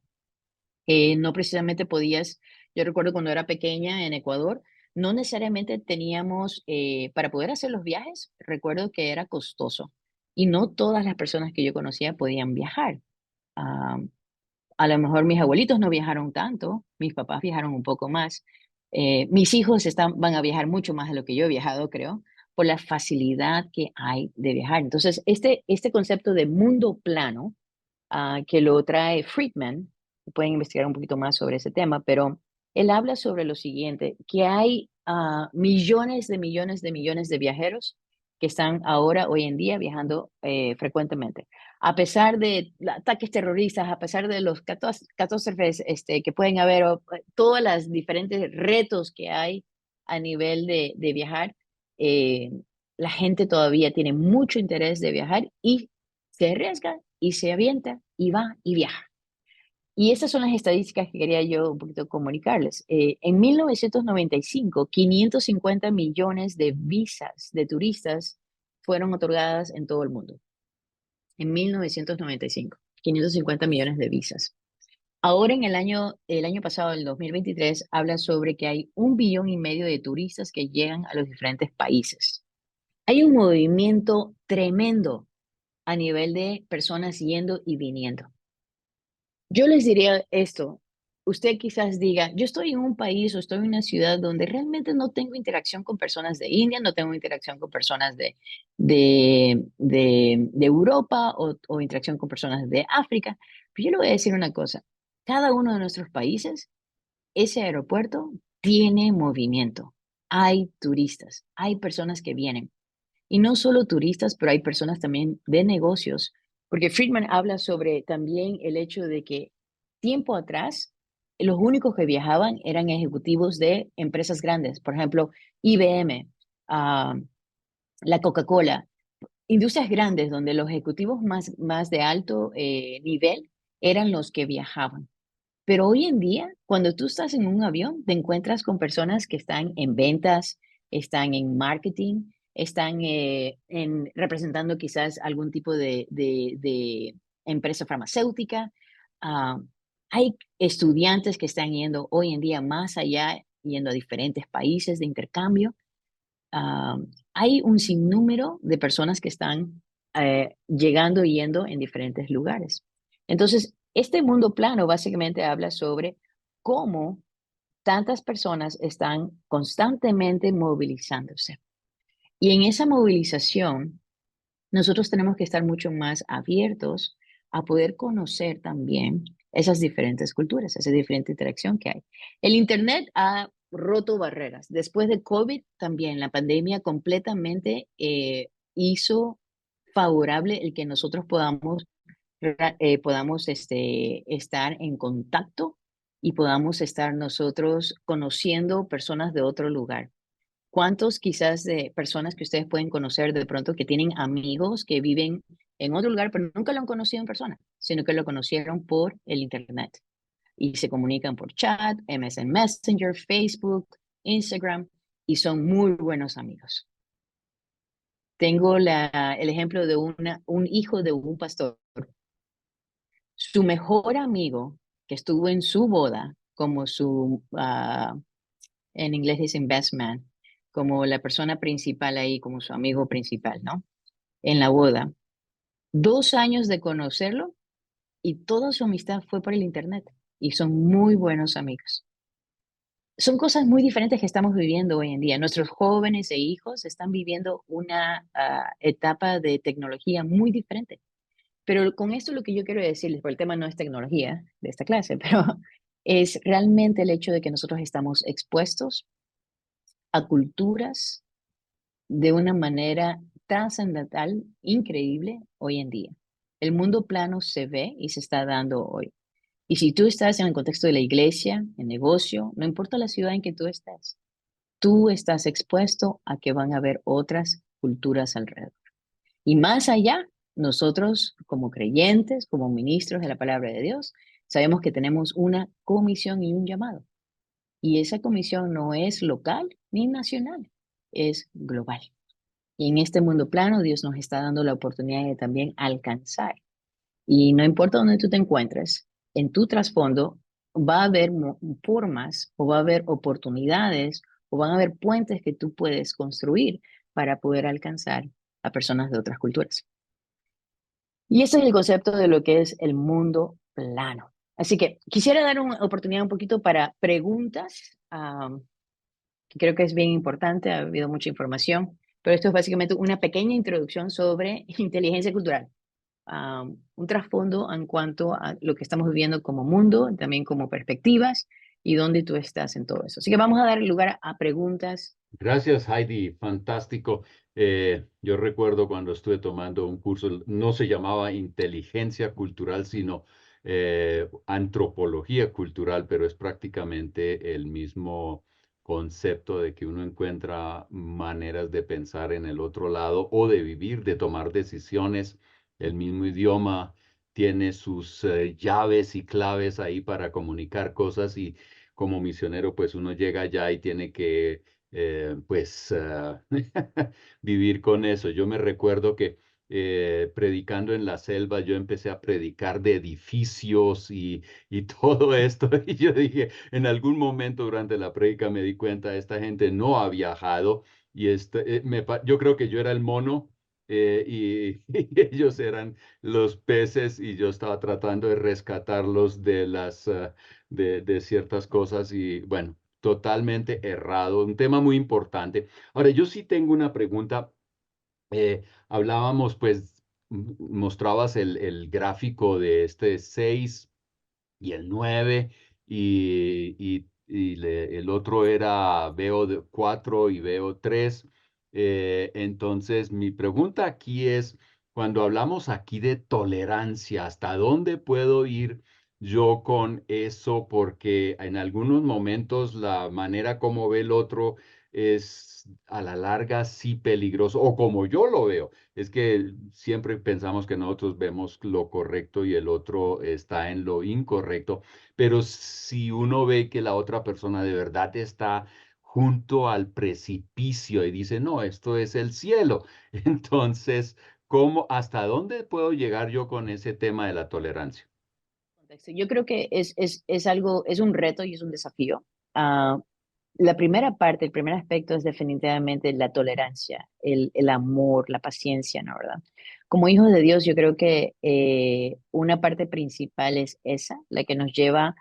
No precisamente podías, yo recuerdo cuando era pequeña en Ecuador, no necesariamente teníamos, para poder hacer los viajes, recuerdo que era costoso y no todas las personas que yo conocía podían viajar. Ah, a lo mejor mis abuelitos no viajaron tanto, mis papás viajaron un poco más. Mis hijos van a viajar mucho más de lo que yo he viajado, creo, por la facilidad que hay de viajar. Entonces, este concepto de mundo plano, que lo trae Friedman, pueden investigar un poquito más sobre ese tema, pero él habla sobre lo siguiente, que hay millones de millones de millones de viajeros que están ahora, hoy en día, viajando frecuentemente. A pesar de ataques terroristas, a pesar de los catástrofes que pueden haber, o, todas las diferentes retos que hay a nivel de viajar, eh, la gente todavía tiene mucho interés de viajar y se arriesga y se avienta y va y viaja. Y esas son las estadísticas que quería yo un poquito comunicarles. En 1995, 550 millones de visas de turistas fueron otorgadas en todo el mundo. En 1995, 550 millones de visas. Ahora en el año pasado, el 2023, habla sobre que hay 1,5 billones de turistas que llegan a los diferentes países. Hay un movimiento tremendo a nivel de personas yendo y viniendo. Yo les diría esto, usted quizás diga, yo estoy en un país o estoy en una ciudad donde realmente no tengo interacción con personas de India, no tengo interacción con personas de Europa o interacción con personas de África. Pero yo le voy a decir una cosa, cada uno de nuestros países, ese aeropuerto tiene movimiento, hay turistas, hay personas que vienen. Y no solo turistas, pero hay personas también de negocios, porque Friedman habla sobre también el hecho de que tiempo atrás los únicos que viajaban eran ejecutivos de empresas grandes, por ejemplo, IBM, ah, la Coca-Cola, industrias grandes donde los ejecutivos más de alto nivel eran los que viajaban. Pero hoy en día, cuando tú estás en un avión, te encuentras con personas que están en ventas, están en marketing, están representando quizás algún tipo de empresa farmacéutica. Ah, hay estudiantes que están yendo hoy en día más allá, yendo a diferentes países de intercambio. Ah, hay un sinnúmero de personas que están llegando y yendo en diferentes lugares. Entonces, este mundo plano básicamente habla sobre cómo tantas personas están constantemente movilizándose. Y en esa movilización, nosotros tenemos que estar mucho más abiertos a poder conocer también esas diferentes culturas, esa diferente interacción que hay. El Internet ha roto barreras. Después de COVID, también la pandemia completamente hizo favorable el que nosotros podamos estar en contacto y podamos estar nosotros conociendo personas de otro lugar. ¿Cuántos quizás de personas que ustedes pueden conocer de pronto que tienen amigos que viven en otro lugar, pero nunca lo han conocido en persona, sino que lo conocieron por el Internet y se comunican por chat, MSN Messenger, Facebook, Instagram y son muy buenos amigos? Tengo el ejemplo de un hijo de un pastor. Su mejor amigo que estuvo en su boda como en inglés dicen best man, como la persona principal ahí, como su amigo principal, ¿no? En la boda. 2 años de conocerlo y toda su amistad fue por el internet y son muy buenos amigos. Son cosas muy diferentes que estamos viviendo hoy en día. Nuestros jóvenes e hijos están viviendo una etapa de tecnología muy diferente. Pero con esto lo que yo quiero decirles, porque el tema no es tecnología de esta clase, pero es realmente el hecho de que nosotros estamos expuestos a culturas de una manera trascendental, increíble hoy en día. El mundo plano se ve y se está dando hoy. Y si tú estás en el contexto de la iglesia, en negocio, no importa la ciudad en que tú estás expuesto a que van a haber otras culturas alrededor. Y más allá, nosotros como creyentes, como ministros de la palabra de Dios, sabemos que tenemos una comisión y un llamado. Y esa comisión no es local ni nacional, es global. Y en este mundo plano, Dios nos está dando la oportunidad de también alcanzar. Y no importa dónde tú te encuentres, en tu trasfondo va a haber formas o va a haber oportunidades o van a haber puentes que tú puedes construir para poder alcanzar a personas de otras culturas. Y ese es el concepto de lo que es el mundo plano. Así que quisiera dar una oportunidad un poquito para preguntas, que creo que es bien importante, ha habido mucha información, pero esto es básicamente una pequeña introducción sobre inteligencia cultural, un trasfondo en cuanto a lo que estamos viviendo como mundo, también como perspectivas y dónde tú estás en todo eso. Así que vamos a dar lugar a preguntas. Gracias, Heidi. Fantástico. Yo recuerdo cuando estuve tomando un curso, no se llamaba inteligencia cultural, sino antropología cultural, pero es prácticamente el mismo concepto de que uno encuentra maneras de pensar en el otro lado o de vivir, de tomar decisiones. El mismo idioma tiene sus llaves y claves ahí para comunicar cosas y como misionero, pues uno llega allá y tiene que, pues, vivir con eso. Yo me recuerdo que predicando en la selva, yo empecé a predicar de edificios y todo esto. Y yo dije, en algún momento durante la prédica me di cuenta, esta gente no ha viajado y yo creo que yo era el mono. Y ellos eran los peces y yo estaba tratando de rescatarlos de de ciertas cosas y bueno, totalmente errado, un tema muy importante. Ahora, yo sí tengo una pregunta. Hablábamos, pues, mostrabas el gráfico de este 6 y el 9 el otro era veo 4 y veo 3. Entonces, mi pregunta aquí es, cuando hablamos aquí de tolerancia, ¿hasta dónde puedo ir yo con eso? Porque en algunos momentos la manera como ve el otro es a la larga sí peligroso, o como yo lo veo. Es que siempre pensamos que nosotros vemos lo correcto y el otro está en lo incorrecto, pero si uno ve que la otra persona de verdad está junto al precipicio y dice, no, esto es el cielo, entonces, hasta dónde puedo llegar yo con ese tema de la tolerancia? Contexto. Yo creo que es algo, es un reto y es un desafío. Ah, la primera parte, el primer aspecto es definitivamente la tolerancia, el amor, la paciencia, ¿no? ¿Verdad? Como hijos de Dios, yo creo que una parte principal es esa, la que nos lleva,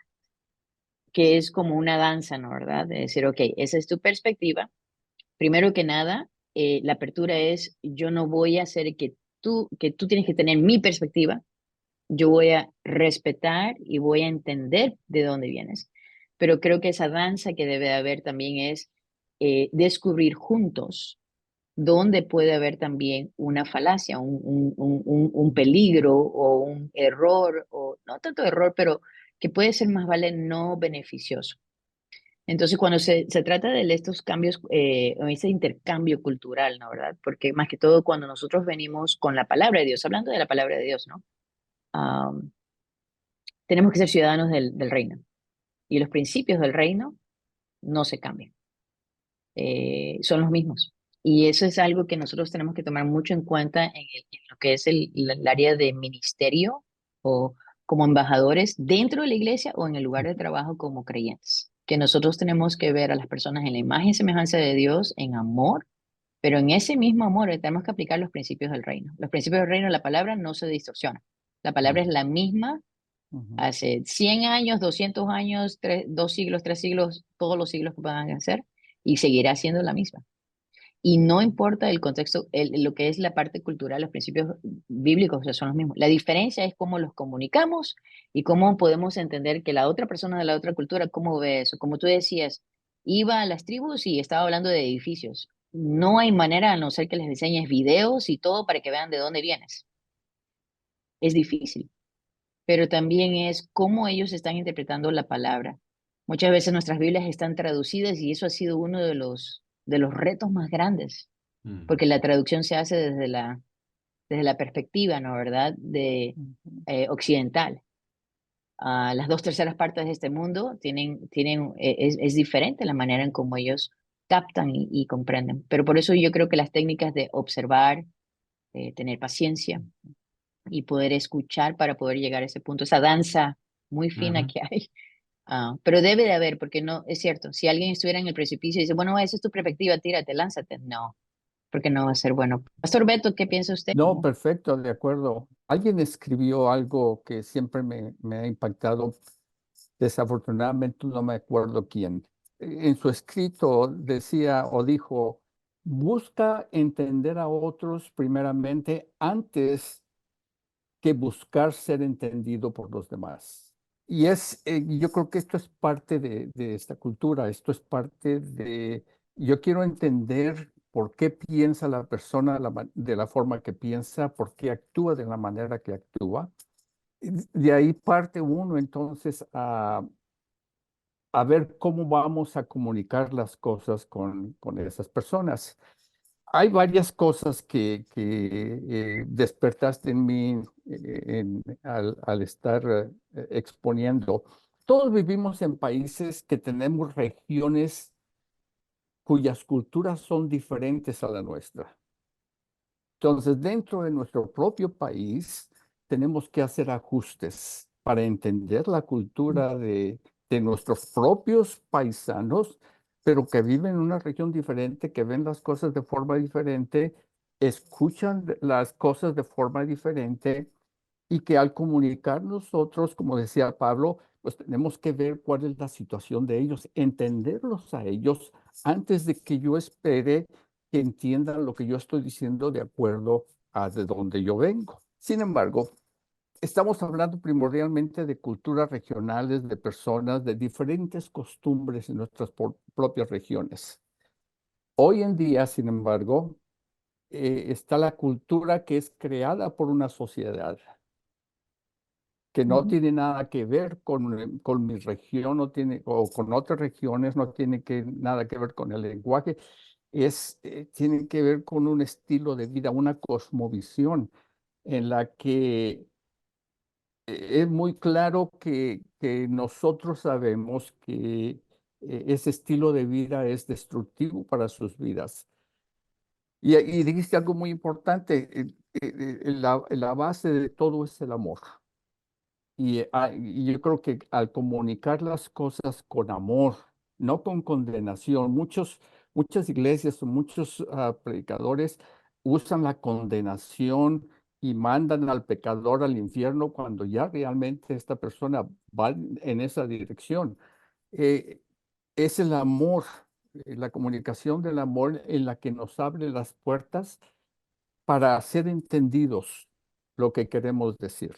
que es como una danza, ¿no? ¿Verdad? De decir, ok, esa es tu perspectiva. Primero que nada, la apertura es, yo no voy a hacer que tú tienes que tener mi perspectiva, yo voy a respetar y voy a entender de dónde vienes. Pero creo que esa danza que debe haber también es descubrir juntos dónde puede haber también una falacia, un peligro o un error, o no tanto error, pero que puede ser más vale no beneficioso. Entonces, cuando se trata de estos cambios, o ese intercambio cultural, ¿no? ¿Verdad? Porque más que todo cuando nosotros venimos con la palabra de Dios, hablando de la palabra de Dios, ¿no? Tenemos que ser ciudadanos del reino y los principios del reino no se cambian, son los mismos. Y eso es algo que nosotros tenemos que tomar mucho en cuenta en lo que es el área de ministerio o como embajadores dentro de la iglesia o en el lugar de trabajo como creyentes. Que nosotros tenemos que ver a las personas en la imagen y semejanza de Dios en amor, pero en ese mismo amor tenemos que aplicar los principios del reino. Los principios del reino, la palabra no se distorsiona. La palabra es Ujú, la misma Ujú. hace 100 años, 200 años, 2 siglos, 3 siglos, todos los siglos que puedan ser, y seguirá siendo la misma. Y no importa el contexto, lo que es la parte cultural, los principios bíblicos, o sea, son los mismos. La diferencia es cómo los comunicamos y cómo podemos entender que la otra persona de la otra cultura, cómo ve eso. Como tú decías, iba a las tribus y estaba hablando de edificios. No hay manera, a no ser que les enseñes videos y todo para que vean de dónde vienes. Es difícil, pero también es cómo ellos están interpretando la palabra. Muchas veces nuestras Biblias están traducidas y eso ha sido uno de los retos más grandes, ujú, porque la traducción se hace desde la perspectiva, ¿no? ¿Verdad? De Ujú. occidental. Las 2/3 partes de este mundo es diferente la manera en cómo ellos captan y comprenden. Pero por eso yo creo que las técnicas de observar, tener paciencia, y poder escuchar para poder llegar a ese punto, esa danza muy fina ujú. que hay. Pero debe de haber, porque no, es cierto, si alguien estuviera en el precipicio y dice, bueno, esa es tu perspectiva, tírate, lánzate. No, porque no va a ser bueno. Pastor Beto, ¿qué piensa usted? No, perfecto, de acuerdo. Alguien escribió algo que siempre me ha impactado. Desafortunadamente no me acuerdo quién. En su escrito decía o dijo, busca entender a otros primeramente antes que buscar ser entendido por los demás. Y yo creo que esto es parte de esta cultura, esto es parte de, yo quiero entender por qué piensa la persona de la forma que piensa, por qué actúa de la manera que actúa. De ahí parte uno entonces a ver cómo vamos a comunicar las cosas con esas personas. Hay varias cosas que despertaste en mí al estar exponiendo. Todos vivimos en países que tenemos regiones cuyas culturas son diferentes a la nuestra. Entonces, dentro de nuestro propio país, tenemos que hacer ajustes para entender la cultura de nuestros propios paisanos, pero que viven en una región diferente, que ven las cosas de forma diferente, escuchan las cosas de forma diferente y que al comunicar nosotros, como decía Pablo, pues tenemos que ver cuál es la situación de ellos, entenderlos a ellos antes de que yo espere que entiendan lo que yo estoy diciendo de acuerdo a de dónde yo vengo. Sin embargo, estamos hablando primordialmente de culturas regionales, de personas, de diferentes costumbres en nuestras propias regiones. Hoy en día, sin embargo, está la cultura que es creada por una sociedad que no tiene nada que ver con mi región, no tiene, o con otras regiones, no tiene nada que ver con el lenguaje, tiene que ver con un estilo de vida, una cosmovisión en la que es muy claro que nosotros sabemos que ese estilo de vida es destructivo para sus vidas. Y dijiste algo muy importante, la base de todo es el amor. Y yo creo que al comunicar las cosas con amor, no con condenación, muchas iglesias o muchos predicadores usan la condenación y mandan al pecador al infierno cuando ya realmente esta persona va en esa dirección. Eh, es el amor, la comunicación del amor en la que nos abre las puertas para hacer entendidos lo que queremos decir.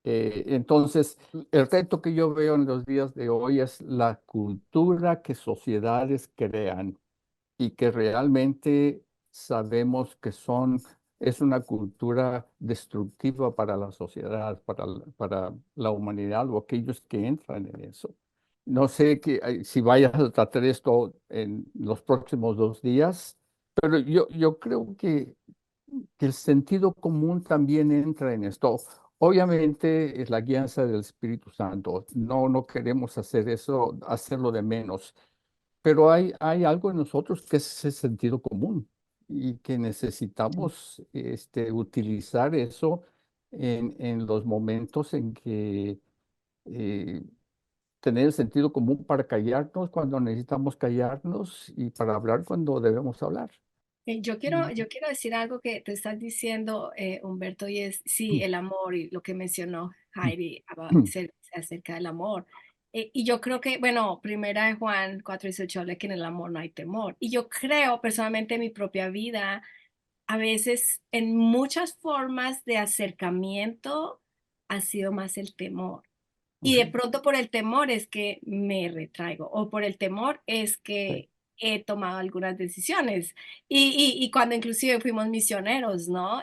Entonces, el reto que yo veo en los días de hoy es la cultura que sociedades crean y que realmente sabemos que es una cultura destructiva para la sociedad, para la humanidad o aquellos que entran en eso. No sé si vayas a tratar esto en los próximos 2 días, pero yo creo que el sentido común también entra en esto. Obviamente es la guianza del Espíritu Santo. No queremos hacer eso, hacerlo de menos, pero hay algo en nosotros que es ese sentido común y que necesitamos utilizar eso en los momentos en que eh, tener el sentido común para callarnos cuando necesitamos callarnos y para hablar cuando debemos hablar. Yo quiero decir algo que te estás diciendo, Humberto, y es, sí, el amor y lo que mencionó Heidi acerca del amor. Y yo creo que, bueno, primera de Juan 4:18 habla que en el amor no hay temor. Y yo creo personalmente en mi propia vida, a veces en muchas formas de acercamiento ha sido más el temor. Y de pronto por el temor es que me retraigo o por el temor es Sí. que he tomado algunas decisiones. Y cuando inclusive fuimos misioneros, ¿no?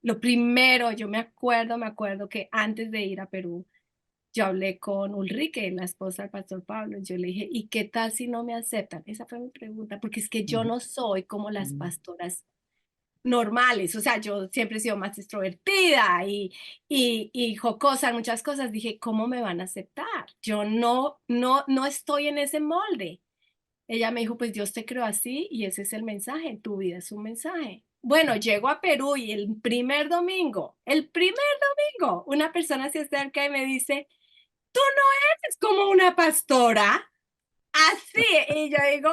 Lo primero, yo me acuerdo que antes de ir a Perú, yo hablé con Ulrike, la esposa del pastor Pablo. Yo le dije, ¿y qué tal si no me aceptan? Esa fue mi pregunta, porque es que yo Ujú. no soy como las pastoras normales, o sea, yo siempre he sido más extrovertida y jocosa en muchas cosas. Dije, ¿cómo me van a aceptar? Yo no estoy en ese molde. Ella me dijo, pues Dios te creó así y ese es el mensaje, tu vida es un mensaje. Bueno, llego a Perú y el primer domingo, una persona se acerca y me dice, tú no eres como una pastora. Así, y yo digo,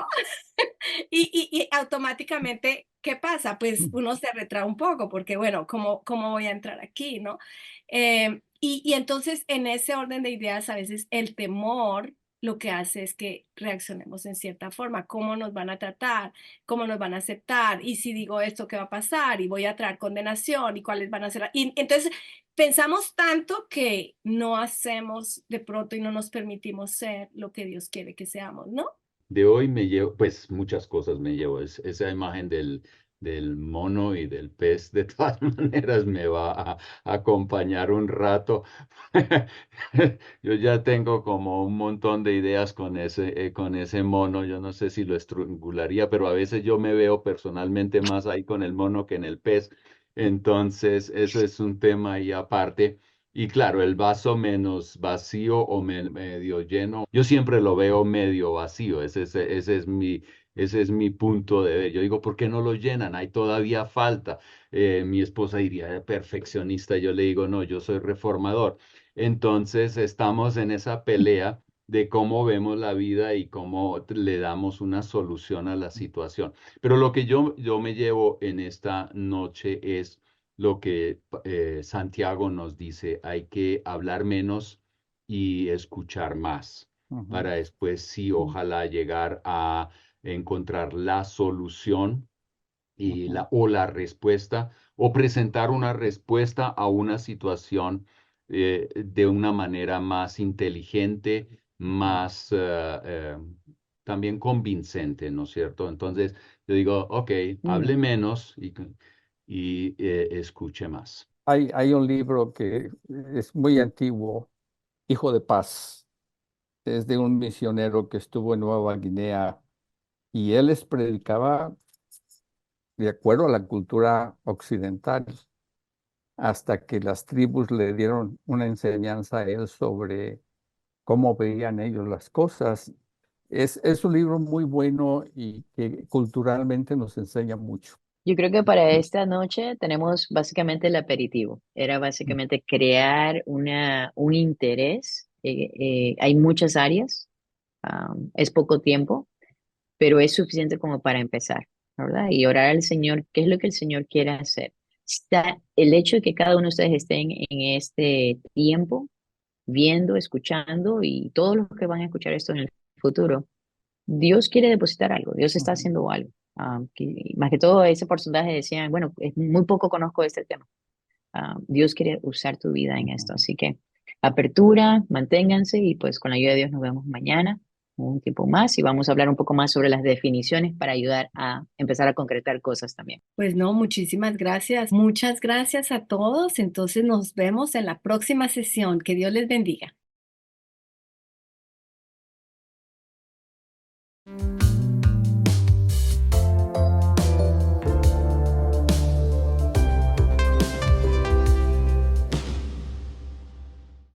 y automáticamente, ¿qué pasa? Pues uno se retrae un poco porque, bueno, ¿cómo voy a entrar aquí, no? Y entonces, en ese orden de ideas, a veces el temor lo que hace es que reaccionemos en cierta forma. ¿Cómo nos van a tratar? ¿Cómo nos van a aceptar? Y si digo esto, ¿qué va a pasar? Y voy a traer condenación. ¿Y cuáles van a ser? Y entonces, pensamos tanto que no hacemos de pronto y no nos permitimos ser lo que Dios quiere que seamos, ¿no? de hoy me llevo, pues muchas cosas me llevo. Esa imagen del mono y del pez, de todas maneras, me va a acompañar un rato. Yo ya tengo como un montón de ideas con ese mono. Yo no sé si lo estrangularía, pero a veces yo me veo personalmente más ahí con el mono que en el pez. Entonces, eso es un tema ahí aparte. Y claro, el vaso menos vacío o medio lleno, yo siempre lo veo medio vacío, ese es mi punto de ver. Yo digo, ¿por qué no lo llenan? Hay todavía falta. Mi esposa diría, perfeccionista, yo le digo, no, yo soy reformador. Entonces, estamos en esa pelea de cómo vemos la vida y cómo le damos una solución a la situación. Pero lo que yo me llevo en esta noche es lo que Santiago nos dice, hay que hablar menos y escuchar más Ujú. para después sí, ojalá llegar a encontrar la solución y Ujú. o la respuesta o presentar una respuesta a una situación de una manera más inteligente, más también convincente, ¿no es cierto? Entonces yo digo, ok, hable Mm. menos y escuche más. Hay un libro que es muy antiguo, Hijo de Paz. Es de un misionero que estuvo en Nueva Guinea y él les predicaba de acuerdo a la cultura occidental, hasta que las tribus le dieron una enseñanza a él sobre cómo veían ellos las cosas. Es un libro muy bueno y que culturalmente nos enseña mucho. Yo creo que para esta noche tenemos básicamente el aperitivo. Era básicamente crear un interés. Hay muchas áreas, es poco tiempo, pero es suficiente como para empezar, ¿verdad? Y orar al Señor, ¿qué es lo que el Señor quiere hacer? El hecho de que cada uno de ustedes estén en este tiempo, viendo, escuchando, y todos los que van a escuchar esto en el futuro, Dios quiere depositar algo, Dios está Ujú. haciendo algo. Más que todo ese porcentaje decían, bueno, es muy poco conozco este tema. Dios quiere usar tu vida en esto, Ujú. así que apertura, manténganse y pues con la ayuda de Dios nos vemos mañana, un tiempo más, y vamos a hablar un poco más sobre las definiciones para ayudar a empezar a concretar cosas también. Pues no, muchísimas gracias. Muchas gracias a todos. Entonces nos vemos en la próxima sesión. Que Dios les bendiga.